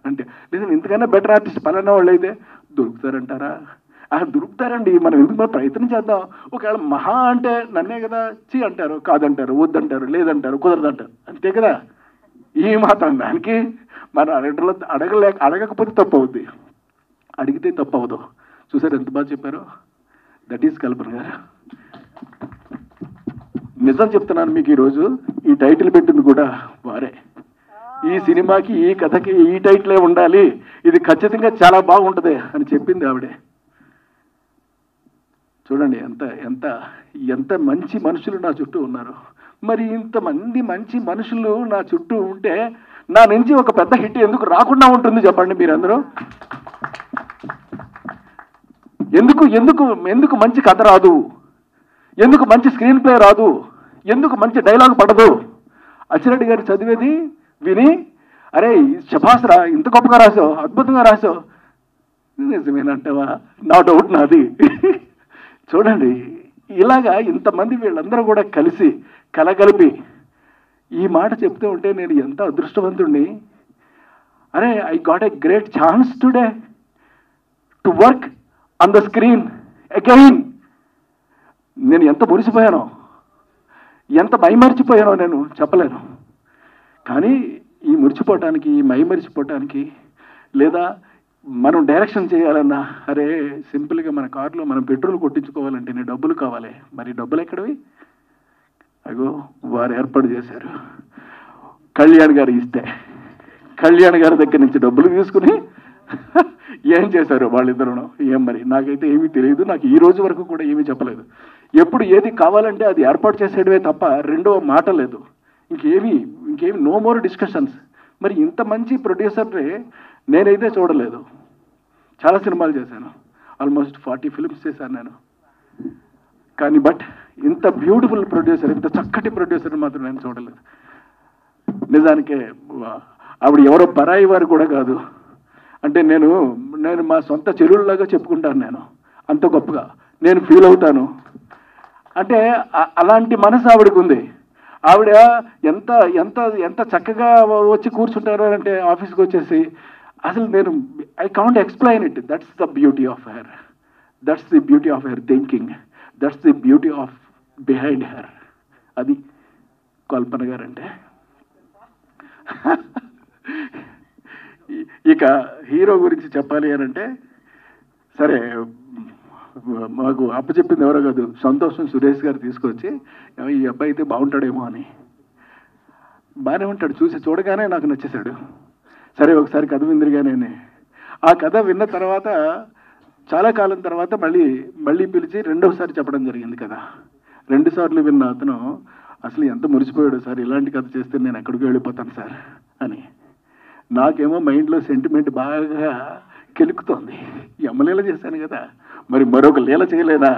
I: అంటే, లేదండి ఇంతకన్నా బెటర్ ఆర్టిస్ట్ పలానా వాళ్ళు అయితే దొరుకుతారంటారా, దొరుకుతారండి, మనం ఎందుకు మనం ప్రయత్నం చేద్దాం. ఒకవేళ మహా అంటే నన్నే కదా చీ అంటారు, కాదంటారు, వద్దంటారు, లేదంటారు, కుదరదంటారు, అంతే కదా. ఈ మాత్రం దానికి మనం అడగకపోతే తప్పు అవుద్ది, అడిగితే తప్పు అవ్వదు. చూసారు ఎంత బాగా చెప్పారు. దట్ ఈస్ కల్పన గారు. నిజం చెప్తున్నాను మీకు, ఈరోజు ఈ టైటిల్ పెట్టింది కూడా వారే. ఈ సినిమాకి ఈ కథకి ఈ టైటిలే ఉండాలి, ఇది ఖచ్చితంగా చాలా బాగుంటుంది అని చెప్పింది ఆవిడే. చూడండి ఎంత మంచి మనుషులు నా చుట్టూ ఉన్నారు. మరి ఇంతమంది మంచి మనుషులు నా చుట్టూ ఉంటే నా నుంచి ఒక పెద్ద హిట్ ఎందుకు రాకుండా ఉంటుంది చెప్పండి మీరందరూ. ఎందుకు మంచి కథ రాదు, ఎందుకు మంచి స్క్రీన్ ప్లే రాదు, ఎందుకు మంచి డైలాగ్ పడదు. అచ్చిరెడ్డి గారు చదివేది విని అరే శభాస్రా ఇంత గొప్పగా రాసావు, అద్భుతంగా రాసావు, నిజమేనంటావా, నా డౌట్ నాది. చూడండి ఇలాగా ఇంతమంది వీళ్ళందరూ కూడా కలిసి కలగలిపి ఈ మాట చెప్తూ ఉంటే నేను ఎంత అదృష్టవంతుడిని. అరే I got a great chance today to work on the screen again. నేను ఎంత మురిసిపోయానో, ఎంత మైమరిచిపోయానో నేను చెప్పలేను. కానీ ఈ మురిచిపోవటానికి, ఈ మైమరిచిపోవటానికి, లేదా మనం డైరెక్షన్ చేయాలన్నా అరే సింపుల్గా మన కారులో మనం పెట్రోల్ కొట్టించుకోవాలంటే డబ్బులు కావాలి. మరి డబ్బులు ఎక్కడవి? అగో వారు ఏర్పాటు చేశారు. కళ్యాణ్ గారు ఇస్తే కళ్యాణ్ గారి దగ్గర నుంచి డబ్బులు తీసుకుని ఏం చేశారు వాళ్ళిద్దరూ ఏం మరి నాకైతే ఏమీ తెలియదు. నాకు ఈ రోజు వరకు కూడా ఏమీ చెప్పలేదు. ఎప్పుడు ఏది కావాలంటే అది ఏర్పాటు చేసేయడమే తప్ప రెండవ మాట లేదు. ఇంకేమి నో మోర్ డిస్కషన్స్. మరి ఇంత మంచి ప్రొడ్యూసర్ని నేనైతే చూడలేదు. చాలా సినిమాలు చేశాను, ఆల్మోస్ట్ 40 ఫిల్మ్స్ చేశాను నేను. కానీ బట్ ఇంత బ్యూటిఫుల్ ప్రొడ్యూసర్, ఇంత చక్కటి ప్రొడ్యూసర్ మాత్రం నేను చూడలేదు. నిజానికే ఆవిడ ఎవరో పరాయి వారు కూడా కాదు. అంటే నేను మా సొంత చెరువులాగా చెప్పుకుంటాను. నేను అంత గొప్పగా నేను ఫీల్ అవుతాను. అంటే అలాంటి మనసు ఆవిడకు ఉంది. ఆవిడ ఎంత ఎంత ఎంత చక్కగా వచ్చి కూర్చుంటారు అంటే ఆఫీస్కి వచ్చేసి అసలు నేను I can't explain it. That's the beauty of her, that's the beauty of her thinking, that's the beauty of behind her. అది కల్పన గారు అంటే. ఇక హీరో గురించి చెప్పాలి అని అంటే సరే, మాకు అప్పచెప్పింది ఎవరో కాదు, సంతోషం సురేష్ గారు తీసుకొచ్చి ఈ అబ్బాయి అయితే బాగుంటాడేమో అని. బాగానే ఉంటాడు, చూడగానే నాకు నచ్చేశాడు. సరే ఒకసారి కథ విందిరిగానే ఆ కథ విన్న తర్వాత చాలా కాలం తర్వాత మళ్ళీ పిలిచి రెండోసారి చెప్పడం జరిగింది కదా. 2 సార్లు విన్న అతను అసలు ఎంత మురిసిపోయాడు సార్, ఇలాంటి కథ చేస్తే నేను ఎక్కడికి వెళ్ళిపోతాను సార్ అని. నాకేమో మైండ్లో సెంటిమెంట్ బాగా కెలుకుతోంది. ఎమ్మలీల చేశాను కదా, మరి మరొక లీల చేయలేదా,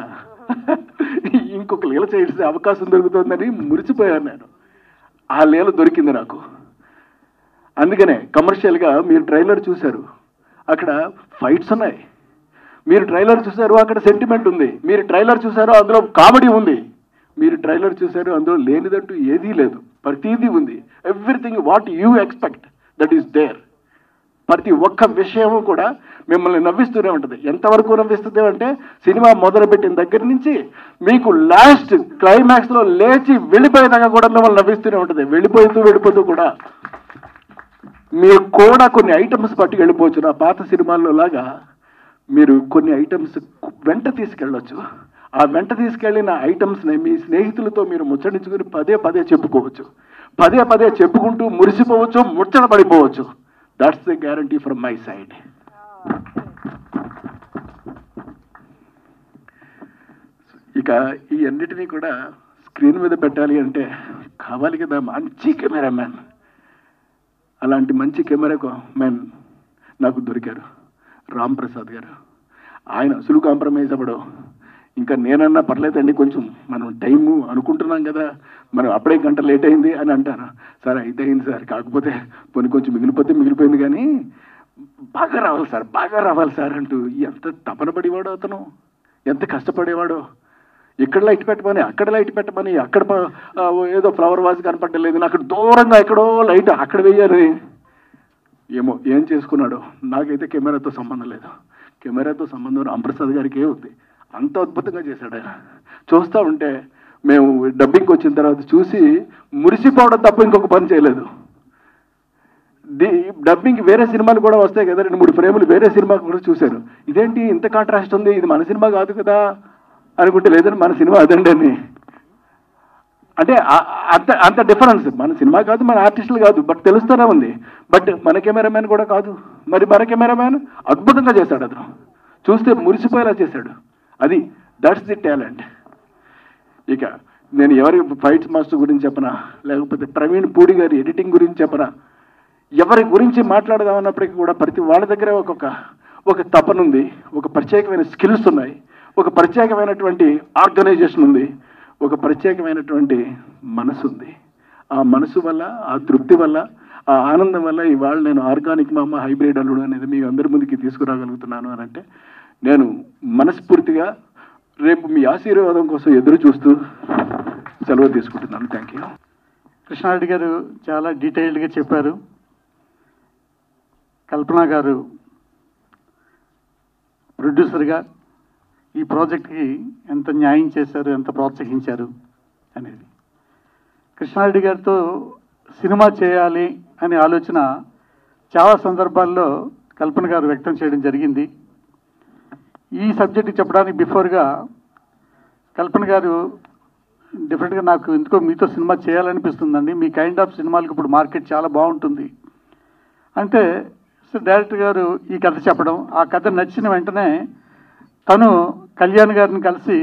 I: ఇంకొక లీల చేసే అవకాశం దొరుకుతుందని మురిసిపోయాను నేను. ఆ లీల దొరికింది నాకు. అందుకనే కమర్షియల్గా మీరు ట్రైలర్ చూశారు, అక్కడ ఫైట్స్ ఉన్నాయి. మీరు ట్రైలర్ చూశారు, అక్కడ సెంటిమెంట్ ఉంది. మీరు ట్రైలర్ చూశారు, అందులో కామెడీ ఉంది. మీరు ట్రైలర్ చూశారు, అందులో లేనిదంటూ ఏదీ లేదు, ప్రతిదీ ఉంది. Everything what you expect that is there. ప్రతి ఒక్క విషయము కూడా మిమ్మల్ని నవ్విస్తూనే ఉంటుంది. ఎంతవరకు నవ్విస్తుంది అంటే సినిమా మొదలుపెట్టిన దగ్గర నుంచి మీకు లాస్ట్ క్లైమాక్స్లో లేచి వెళ్ళిపోయేదాకా కూడా మిమ్మల్ని నవ్విస్తూనే ఉంటుంది. వెళ్ళిపోతూ కూడా మీరు కూడా కొన్ని ఐటమ్స్ పట్టుకు వెళ్ళిపోవచ్చు. నా పాత సినిమాల్లో లాగా మీరు కొన్ని ఐటమ్స్ వెంట తీసుకెళ్ళొచ్చు. ఆ వెంట తీసుకెళ్ళిన ఐటమ్స్ని మీ స్నేహితులతో మీరు ముచ్చడించుకుని పదే చెప్పుకోవచ్చు. పదే చెప్పుకుంటూ మురిసిపోవచ్చు, ముచ్చట పడిపోవచ్చు. That's the guarantee from my side. ఇక ఈ అన్నిటినీ కూడా స్క్రీన్ మీద పెట్టాలి అంటే కావాలి కదా మంచి కెమెరామ్యాన్. అలాంటి మంచి కెమెరా మ్యాన్ నాకు దొరికారు రామ్ ప్రసాద్ గారు. ఆయన అసలు కాంప్రమైజ్ అవ్వడం. ఇంకా నేనన్నా పర్లేదండి, కొంచెం మనం టైము అనుకుంటున్నాం కదా, మనం అప్పుడే గంట లేట్ అయింది అని అంటారు. సార్ అయితే అయింది సార్, కాకపోతే కొంచెం మిగిలిపోయింది కానీ బాగా రావాలి సార్ అంటూ ఎంత తపన పడేవాడో అతను, ఎంత కష్టపడేవాడో. ఇక్కడ లైట్ పెట్టమని, అక్కడ లైట్ పెట్టమని, అక్కడ ఏదో ఫ్లవర్ వాజ్ కనపడలేదు, అక్కడ దూరంగా ఎక్కడో లైట్ అక్కడ వేయాలి. ఏమో ఏం చేసుకున్నాడో. నాకైతే కెమెరాతో సంబంధం లేదు. కెమెరాతో సంబంధం రాంప్రసాద్ గారికే ఉంది. అంత అద్భుతంగా చేశాడు ఆయన. చూస్తూ ఉంటే మేము డబ్బింగ్కి వచ్చిన తర్వాత చూసి మురిసిపోవడం తప్ప ఇంకొక పని చేయలేదు. డబ్బింగ్కి వేరే సినిమాలు కూడా వస్తాయి కదా, 2-3 ఫ్రేములు వేరే సినిమాకి కూడా చూశాను. ఇదేంటి ఇంత కాంట్రాస్ట్ ఉంది, ఇది మన సినిమా కాదు కదా అనుకుంటే, లేదండి మన సినిమా అదండి అని. అంటే అంత డిఫరెన్స్. మన సినిమా కాదు, మన ఆర్టిస్టులు కాదు, బట్ తెలుస్తూనే ఉంది. బట్ మన కెమెరామ్యాన్ కూడా కాదు. మరి మన కెమెరామ్యాన్ అద్భుతంగా చేశాడు. అతను చూస్తే మురిసిపోయేలా చేశాడు. అది దట్స్ ది టాలెంట్. ఇక నేను ఎవరి ఫైట్స్ మాస్టర్ గురించి చెప్పనా, లేకపోతే ప్రవీణ్ పూడి గారి ఎడిటింగ్ గురించి చెప్పనా, ఎవరి గురించి మాట్లాడదామన్నప్పటికీ కూడా ప్రతి వాళ్ళ దగ్గర ఒక తపన ఉంది, ఒక ప్రత్యేకమైన స్కిల్స్ ఉన్నాయి, ఒక ప్రత్యేకమైనటువంటి ఆర్గనైజేషన్ ఉంది, ఒక ప్రత్యేకమైనటువంటి మనసు ఉంది. ఆ మనసు వల్ల, ఆ తృప్తి వల్ల, ఆ ఆనందం వల్ల ఇవాళ నేను ఆర్గానిక్ మామ హైబ్రిడ్ అల్లుడు అనేది మీ అందరి ముందుకి తీసుకురాగలుగుతున్నాను అని అంటే నేను మనస్ఫూర్తిగా రేపు మీ ఆశీర్వాదం కోసం ఎదురు చూస్తూ సెలవు తీసుకుంటున్నాను. Thank you.
J: కృష్ణారెడ్డి గారు చాలా డీటెయిల్డ్గా చెప్పారు. కల్పన గారు ప్రొడ్యూసర్గా ఈ ప్రాజెక్ట్కి ఎంత న్యాయం చేశారు, ఎంత ప్రోత్సహించారు అనేది. కృష్ణారెడ్డి గారితో సినిమా చేయాలి అనే ఆలోచన చాలా సందర్భాల్లో కల్పన గారు వ్యక్తం చేయడం జరిగింది. ఈ సబ్జెక్ట్ చెప్పడానికి బిఫోర్గా కల్పన గారు డెఫినెట్గా నాకు ఎందుకో మీతో సినిమా చేయాలనిపిస్తుందండి, మీ కైండ్ ఆఫ్ సినిమాలకు ఇప్పుడు మార్కెట్ చాలా బాగుంటుంది అంటే, సో డైరెక్టర్ గారు ఈ కథ చెప్పడం, ఆ కథ నచ్చిన వెంటనే తను కళ్యాణ్ గారిని కలిసి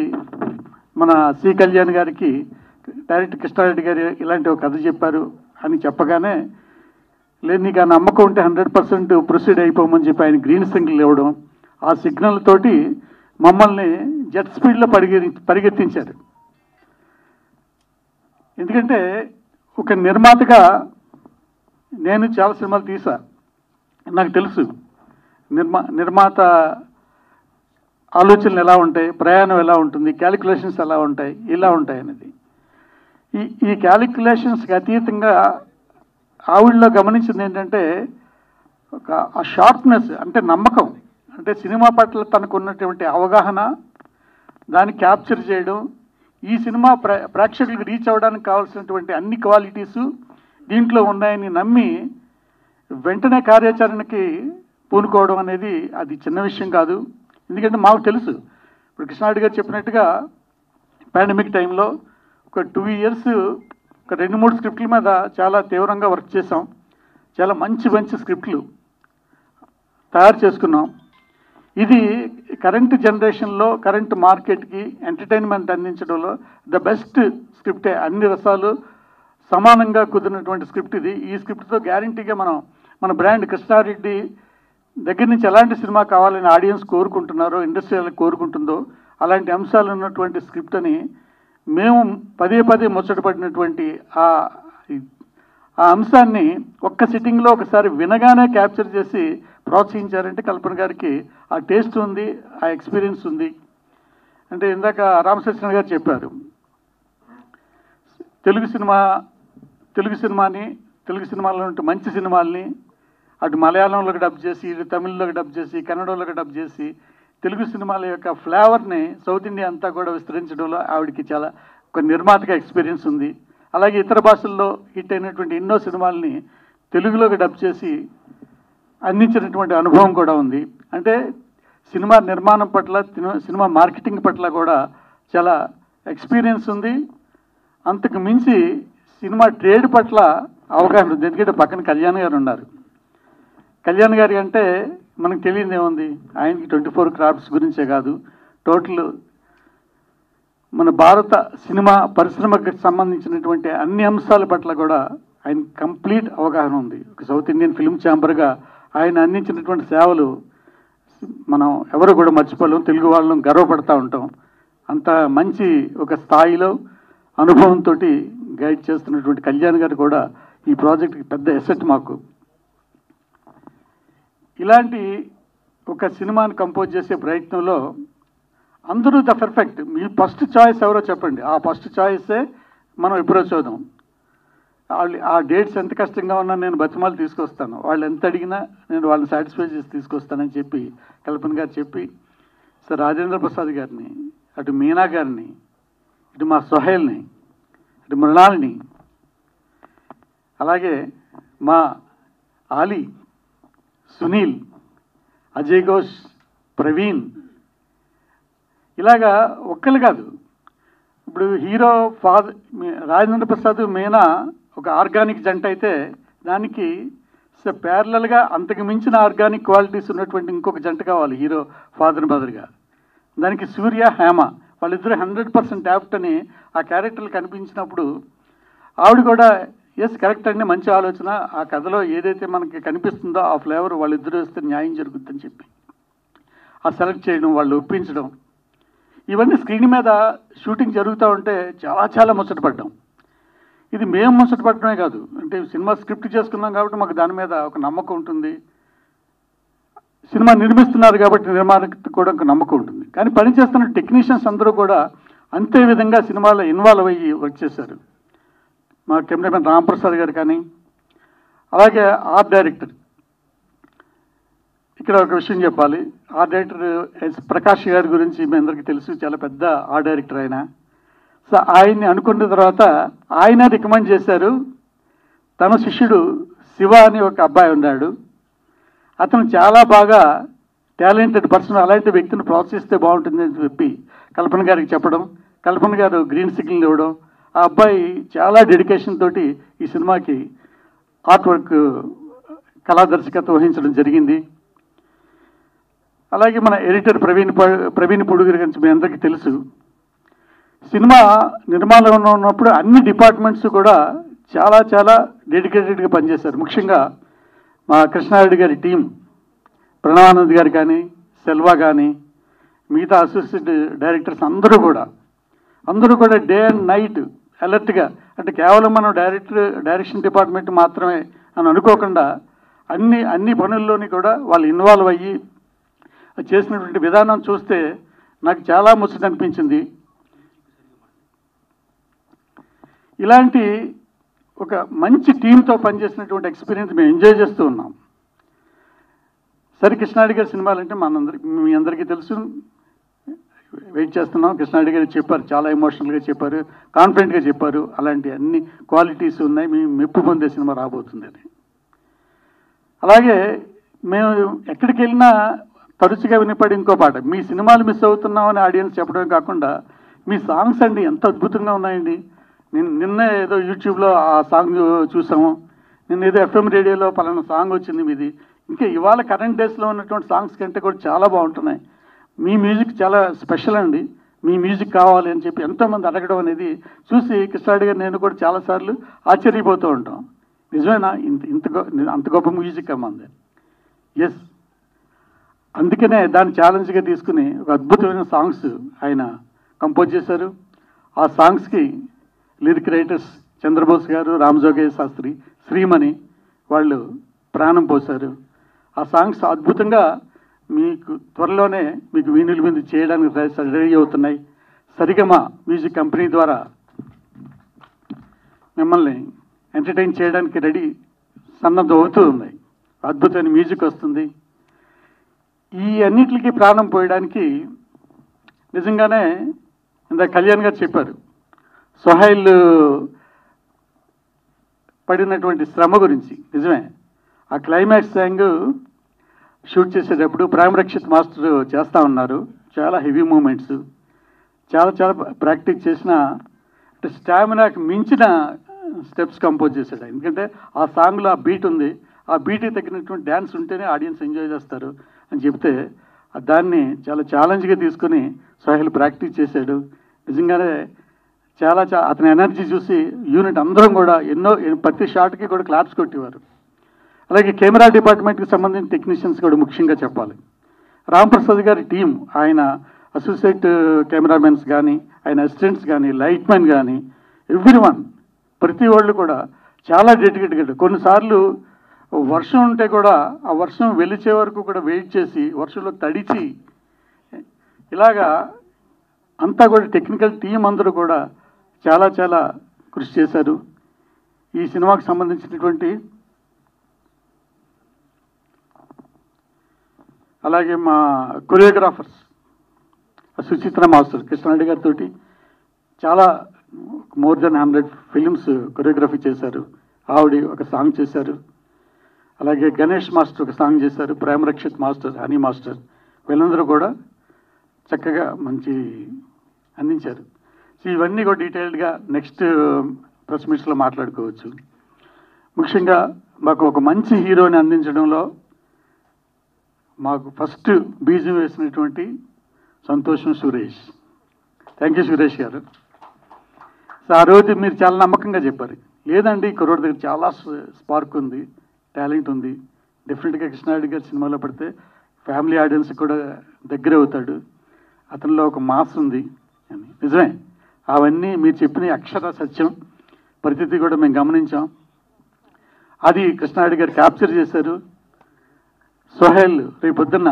J: మన సి కళ్యాణ్ గారికి డైరెక్టర్ కృష్ణారెడ్డి గారు ఇలాంటి ఒక కథ చెప్పారు అని చెప్పగానే, లేదు నీకు ఆ నమ్మకం ఉంటే 100% ప్రొసీడ్ అయిపోమని చెప్పి ఆయన గ్రీన్ సిగ్నల్ ఇవ్వడం, ఆ సిగ్నల్ తోటి మమ్మల్ని జెట్ స్పీడ్లో పరిగెత్తించారు. ఎందుకంటే ఒక నిర్మాతగా నేను చాలా సినిమాలు తీసా, నాకు తెలుసు నిర్మాత ఆలోచనలు ఎలా ఉంటాయి, ప్రయాణం ఎలా ఉంటుంది, క్యాలిక్యులేషన్స్ ఎలా ఉంటాయి, ఇలా ఉంటాయి అనేది. ఈ క్యాలిక్యులేషన్స్కి అతీతంగా ఆవిడలో గమనించింది ఏంటంటే ఆ షార్ప్నెస్, అంటే నమ్మకం, అంటే సినిమా పట్ల తనకు ఉన్నటువంటి అవగాహన, దాన్ని క్యాప్చర్ చేయడం, ఈ సినిమా ప్రేక్షకులకు రీచ్ అవ్వడానికి కావాల్సినటువంటి అన్ని క్వాలిటీసు దీంట్లో ఉన్నాయని నమ్మి వెంటనే కార్యాచరణకి పూనుకోవడం అనేది అది చిన్న విషయం కాదు. ఎందుకంటే మాకు తెలుసు, ఇప్పుడు కృష్ణారెడ్డి గారు చెప్పినట్టుగా పాండమిక్ టైంలో ఒక 2 years ఒక 2-3 స్క్రిప్ట్ల మీద చాలా తీవ్రంగా వర్క్ చేసాం. చాలా మంచి స్క్రిప్ట్లు తయారు చేసుకున్నాం. ఇది కరెంట్ జనరేషన్లో కరెంట్ మార్కెట్కి ఎంటర్టైన్మెంట్ అందించడంలో ద బెస్ట్ స్క్రిప్టే. అన్ని రసాలు సమానంగా కుదిరినటువంటి స్క్రిప్ట్ ఇది. ఈ స్క్రిప్ట్తో గ్యారంటీగా మన బ్రాండ్ కృష్ణారెడ్డి దగ్గర నుంచి ఎలాంటి సినిమా కావాలని ఆడియన్స్ కోరుకుంటున్నారో, ఇండస్ట్రీ కోరుకుంటుందో అలాంటి అంశాలు ఉన్నటువంటి స్క్రిప్ట్ అని మేము పదే ముచ్చటపడినటువంటి ఆ అంశాన్ని ఒక్క సిట్టింగ్లో ఒకసారి వినగానే క్యాప్చర్ చేసి ప్రోత్సహించారంటే కల్పన గారికి ఆ టేస్ట్ ఉంది, ఆ ఎక్స్పీరియన్స్ ఉంది. అంటే ఇందాక రామకృష్ణ గారు చెప్పారు, తెలుగు సినిమాలో ఉంటే మంచి సినిమాల్ని అటు మలయాళంలోకి డబ్ చేసి, ఇటు తమిళ్లోకి డబ్ చేసి, కన్నడలోకి డబ్ చేసి తెలుగు సినిమాల యొక్క ఫ్లేవర్ని సౌత్ ఇండియా అంతా కూడా విస్తరించడంలో ఆవిడకి చాలా ఒక నిర్మాతగా ఎక్స్పీరియన్స్ ఉంది. అలాగే ఇతర భాషల్లో హిట్ అయినటువంటి ఎన్నో సినిమాల్ని తెలుగులోకి డబ్ చేసి అందించినటువంటి అనుభవం కూడా ఉంది. అంటే సినిమా నిర్మాణం పట్ల, సినిమా మార్కెటింగ్ పట్ల కూడా చాలా ఎక్స్పీరియన్స్ ఉంది. అంతకు మించి సినిమా ట్రేడ్ పట్ల అవగాహన ఉంది. ఎందుకంటే పక్కన కళ్యాణ్ గారు ఉన్నారు. కళ్యాణ్ గారి అంటే మనకు తెలియదు ఏముంది, ఆయనకి 24 క్రాఫ్ట్స్ గురించే కాదు, టోటల్ మన భారత సినిమా పరిశ్రమకు సంబంధించినటువంటి అన్ని అంశాల పట్ల కూడా ఆయన కంప్లీట్ అవగాహన ఉంది. ఒక సౌత్ ఇండియన్ ఫిల్మ్ ఛాంబర్గా ఆయన అందించినటువంటి సేవలు మనం ఎవరు కూడా మర్చిపోలేం, తెలుగు వాళ్ళం గర్వపడతా ఉంటాం. అంత మంచి ఒక స్థాయిలో అనుభవంతో గైడ్ చేస్తున్నటువంటి కళ్యాణ్ గారు కూడా ఈ ప్రాజెక్ట్కి పెద్ద ఎసెట్ మాకు. ఇలాంటి ఒక సినిమాని కంపోజ్ చేసే ప్రయత్నంలో అందరూ the perfect. Me first choice ఎవరో చెప్పండి, ఆ ఫస్ట్ చాయిసే మనం అప్రోచ్ అవుదాం. వాళ్ళు ఆ డేట్స్ ఎంత కష్టంగా ఉన్నా నేను బతిమాలు తీసుకొస్తాను, వాళ్ళు ఎంత అడిగినా నేను వాళ్ళని సాటిస్ఫై చేసి తీసుకొస్తానని చెప్పి కల్పన గారు చెప్పి, సార్ రాజేంద్ర ప్రసాద్ గారిని, అటు మీనా గారిని, ఇటు మా సోహెల్ని, ఇటు మృణాలిని, అలాగే మా ఆలీ, సునీల్, అజయ్ ఘోష్, ప్రవీణ్, ఇలాగా ఒక్కరు కాదు. ఇప్పుడు హీరో రాజేంద్ర ప్రసాద్, మీనా ఒక ఆర్గానిక్ జంట అయితే దానికి ప్యారలల్గా అంతకు మించిన ఆర్గానిక్ క్వాలిటీస్ ఉన్నటువంటి ఇంకొక జంట కావాలి హీరో ఫాదర్ మదర్గా. దానికి సూర్య, హేమ వాళ్ళిద్దరూ 100% యాప్ట్ అని ఆ క్యారెక్టర్లు కనిపించినప్పుడు ఆవిడ కూడా ఎస్ కరెక్ట్ అండి, మంచి ఆలోచన, ఆ కథలో ఏదైతే మనకి కనిపిస్తుందో ఆ ఫ్లేవర్ వాళ్ళిద్దరూ వస్తే న్యాయం జరుగుతుందని చెప్పి ఆ సెలెక్ట్ చేయడం, వాళ్ళు ఒప్పించడం, ఇవన్నీ స్క్రీన్ మీద షూటింగ్ జరుగుతూ ఉంటే చాలా ముచ్చటపడ్డాం. ఇది మేము ముచ్చటపడటమే కాదు, అంటే సినిమా స్క్రిప్ట్ చేసుకున్నాం కాబట్టి మాకు దాని మీద ఒక నమ్మకం ఉంటుంది, సినిమా నిర్మిస్తున్నారు కాబట్టి నిర్మాణకు కూడా ఒక నమ్మకం ఉంటుంది. కానీ పనిచేస్తున్న టెక్నీషియన్స్ అందరూ కూడా అంతే విధంగా సినిమాలో ఇన్వాల్వ్ అయ్యి వర్క్ చేశారు. మా కెమెరామెన్ రాంప్రసాద్ గారు కానీ, అలాగే ఆర్ట్ డైరెక్టర్, ఇక్కడ ఒక విషయం చెప్పాలి, ఆర్ట్ డైరెక్టర్ ప్రకాష్ గారి గురించి మీ అందరికీ తెలుసు, చాలా పెద్ద ఆర్ట్ డైరెక్టర్ ఆయన. సో ఆయన్ని అనుకున్న తర్వాత ఆయన రికమెండ్ చేశారు, తన శిష్యుడు శివ అని ఒక అబ్బాయి ఉన్నాడు, అతను చాలా బాగా టాలెంటెడ్ పర్సన్, అలాంటి వ్యక్తిని ప్రోత్సహిస్తే బాగుంటుందని చెప్పి కల్పన గారికి చెప్పడం, కల్పన గారు గ్రీన్ సిగ్నల్ ఇవ్వడం, ఆ అబ్బాయి చాలా డెడికేషన్ తోటి ఈ సినిమాకి ఆర్ట్ వర్క్ కళా దర్శకత్వం వహించడం జరిగింది. అలాగే మన ఎడిటర్ ప్రవీణ్ పొడుగురి గురించి మీ అందరికీ తెలుసు. సినిమా నిర్మాణంలో ఉన్నప్పుడు అన్ని డిపార్ట్మెంట్స్ కూడా చాలా డెడికేటెడ్గా పనిచేశారు. ముఖ్యంగా మా కృష్ణారెడ్డి గారి టీం, ప్రణవానంద్ గారు కానీ, సెల్వా కానీ, మిగతా అసోసియేట్ డైరెక్టర్స్ అందరూ కూడా డే అండ్ నైట్ అలర్ట్గా, అంటే కేవలం మనం డైరెక్షన్ డిపార్ట్మెంట్ మాత్రమే అని అనుకోకుండా అన్ని పనుల్లోని కూడా వాళ్ళు ఇన్వాల్వ్ అయ్యి చేసినటువంటి విధానం చూస్తే నాకు చాలా ముచ్చట అనిపించింది. ఇలాంటి ఒక మంచి టీంతో పనిచేసినటువంటి ఎక్స్పీరియన్స్ మేము ఎంజాయ్ చేస్తూ ఉన్నాం. సరే, కృష్ణారెడ్డి గారి సినిమాలు అంటే మీ అందరికీ తెలుసు, వెయిట్ చేస్తున్నాం. కృష్ణారెడ్డి గారు చెప్పారు, చాలా ఎమోషనల్గా చెప్పారు, కాన్ఫిడెంట్గా చెప్పారు. అలాంటి అన్ని క్వాలిటీస్ ఉన్నాయి, మేము మెప్పు పొందే సినిమా రాబోతుందని. అలాగే మేము ఎక్కడికి వెళ్ళినా తరచుగా వినపడి ఇంకో పాట, మీ సినిమాలు మిస్ అవుతున్నామని ఆడియన్స్ చెప్పడమే కాకుండా మీ సాంగ్స్ అండి ఎంత అద్భుతంగా ఉన్నాయండి. నిన్న ఏదో యూట్యూబ్లో ఆ సాంగ్ చూసాము, నిన్న ఏదో ఎఫ్ఎం రేడియోలో పలానా సాంగ్ వచ్చింది మీది. ఇంకా ఇవాళ కరెంట్ డేస్లో ఉన్నటువంటి సాంగ్స్ కంటే కూడా చాలా బాగుంటున్నాయి. మీ మ్యూజిక్ చాలా స్పెషల్ అండి, మీ మ్యూజిక్ కావాలి అని చెప్పి ఎంతోమంది అడగడం అనేది చూసి కృష్ణారెడ్డి గారు నేను కూడా చాలాసార్లు ఆశ్చర్యపోతూ ఉంటాం. నిజమేనా అంత గొప్ప మ్యూజిక్ అమ్మంది? ఎస్, అందుకనే దాన్ని ఛాలెంజ్గా తీసుకుని ఒక అద్భుతమైన సాంగ్స్ ఆయన కంపోజ్ చేశారు. ఆ సాంగ్స్కి లిరిక్ రైటర్స్ చంద్రబోస్ గారు, రామజోగయ్య శాస్త్రి, శ్రీమణి వాళ్ళు ప్రాణం పోశారు. ఆ సాంగ్స్ అద్భుతంగా మీకు త్వరలోనే మీకు వీణుల మీద చేయడానికి రెడీ అవుతున్నాయి. సరిగమ మ్యూజిక్ కంపెనీ ద్వారా మిమ్మల్ని ఎంటర్టైన్ చేయడానికి రెడీ సన్నద్ధం అవుతూ ఉన్నాయి. అద్భుతమైన మ్యూజిక్ వస్తుంది. ఈ అన్నిటికీ ప్రాణం పోయడానికి నిజంగానే ఇందాక కళ్యాణ్ గారు చెప్పారు, సోహైల్ పడినటువంటి శ్రమ గురించి. నిజమే, ఆ క్లైమాక్స్ సాంగ్ షూట్ చేసేటప్పుడు ప్రేమరక్షిత్ మాస్టర్ చేస్తూ ఉన్నారు. చాలా హెవీ మూమెంట్స్, చాలా చాలా ప్రాక్టీస్ చేసిన, అంటే స్టామినాకి మించిన స్టెప్స్ కంపోజ్ చేశాడు. ఎందుకంటే ఆ సాంగ్లో ఆ బీట్ ఉంది, ఆ బీట్కి తగ్గినటువంటి డ్యాన్స్ ఉంటేనే ఆడియన్స్ ఎంజాయ్ చేస్తారు అని చెప్తే దాన్ని చాలా ఛాలెంజ్గా తీసుకుని సోహైల్ ప్రాక్టీస్ చేశాడు. నిజంగానే చాలా అతని ఎనర్జీ చూసి యూనిట్ అందరం కూడా ప్రతి షాట్కి కూడా క్లాప్స్ కొట్టేవారు. అలాగే కెమెరా డిపార్ట్మెంట్కి సంబంధించిన టెక్నీషియన్స్ కూడా ముఖ్యంగా చెప్పాలి. రాంప్రసాద్ గారి టీం, ఆయన అసోసియేట్ కెమెరామెన్స్ కానీ, ఆయన అసిస్టెంట్స్ కానీ, లైట్ మ్యాన్ కానీ, ఎవ్రీవన్, ప్రతి వాళ్ళు కూడా చాలా డెడికేటెడ్. కొన్నిసార్లు వర్షం ఉంటే కూడా ఆ వర్షం వెలిచే వరకు కూడా వెయిట్ చేసి వర్షంలో తడిచి ఇలాగా అంతా కూడా టెక్నికల్ టీం అందరూ కూడా చాలా చాలా కృషి చేశారు. ఈ సినిమాకు సంబంధించినటువంటి అలాగే మా కొరియోగ్రాఫర్స్ సుచిత్ర మాస్టర్ కృష్ణారెడ్డి గారితో చాలా మోర్ దెన్ 100 ఫిలిమ్స్ కొరియోగ్రఫీ చేశారు. ఆవిడ ఒక సాంగ్ చేశారు. అలాగే గణేష్ మాస్టర్ ఒక సాంగ్ చేశారు. ప్రేమరక్షిత్ మాస్టర్, హనీ మాస్టర్, వీళ్ళందరూ కూడా చక్కగా మంచి అందించారు. సో ఇవన్నీ కూడా డీటెయిల్డ్గా నెక్స్ట్ ప్రెస్ మీట్స్లో మాట్లాడుకోవచ్చు. ముఖ్యంగా మాకు ఒక మంచి హీరోని అందించడంలో మాకు ఫస్ట్ బీజం వేసినటువంటి సంతోషం సురేష్. థ్యాంక్ యూ సురేష్ గారు. సో ఆ రోజు మీరు చాలా నమ్మకంగా చెప్పారు, లేదండి కుర్రోడి దగ్గర చాలా స్పార్క్ ఉంది, టాలెంట్ ఉంది, డెఫినెట్గా కృష్ణారెడ్డి గారి సినిమాలో పడితే ఫ్యామిలీ ఆడియన్స్ కూడా దగ్గర అవుతాడు, అతనిలో ఒక మాస్ ఉంది అని. నిజమే, అవన్నీ మీరు చెప్పిన అక్షర సత్యం, పరిస్థితి కూడా మేము గమనించాం. అది కృష్ణారెడ్డి గారు క్యాప్చర్ చేశారు. సోహైల్ రేపు పొద్దున్న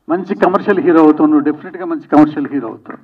J: మంచి కమర్షియల్ హీరో అవుతావు, నువ్వు డెఫినెట్గా మంచి కమర్షియల్ హీరో అవుతావు.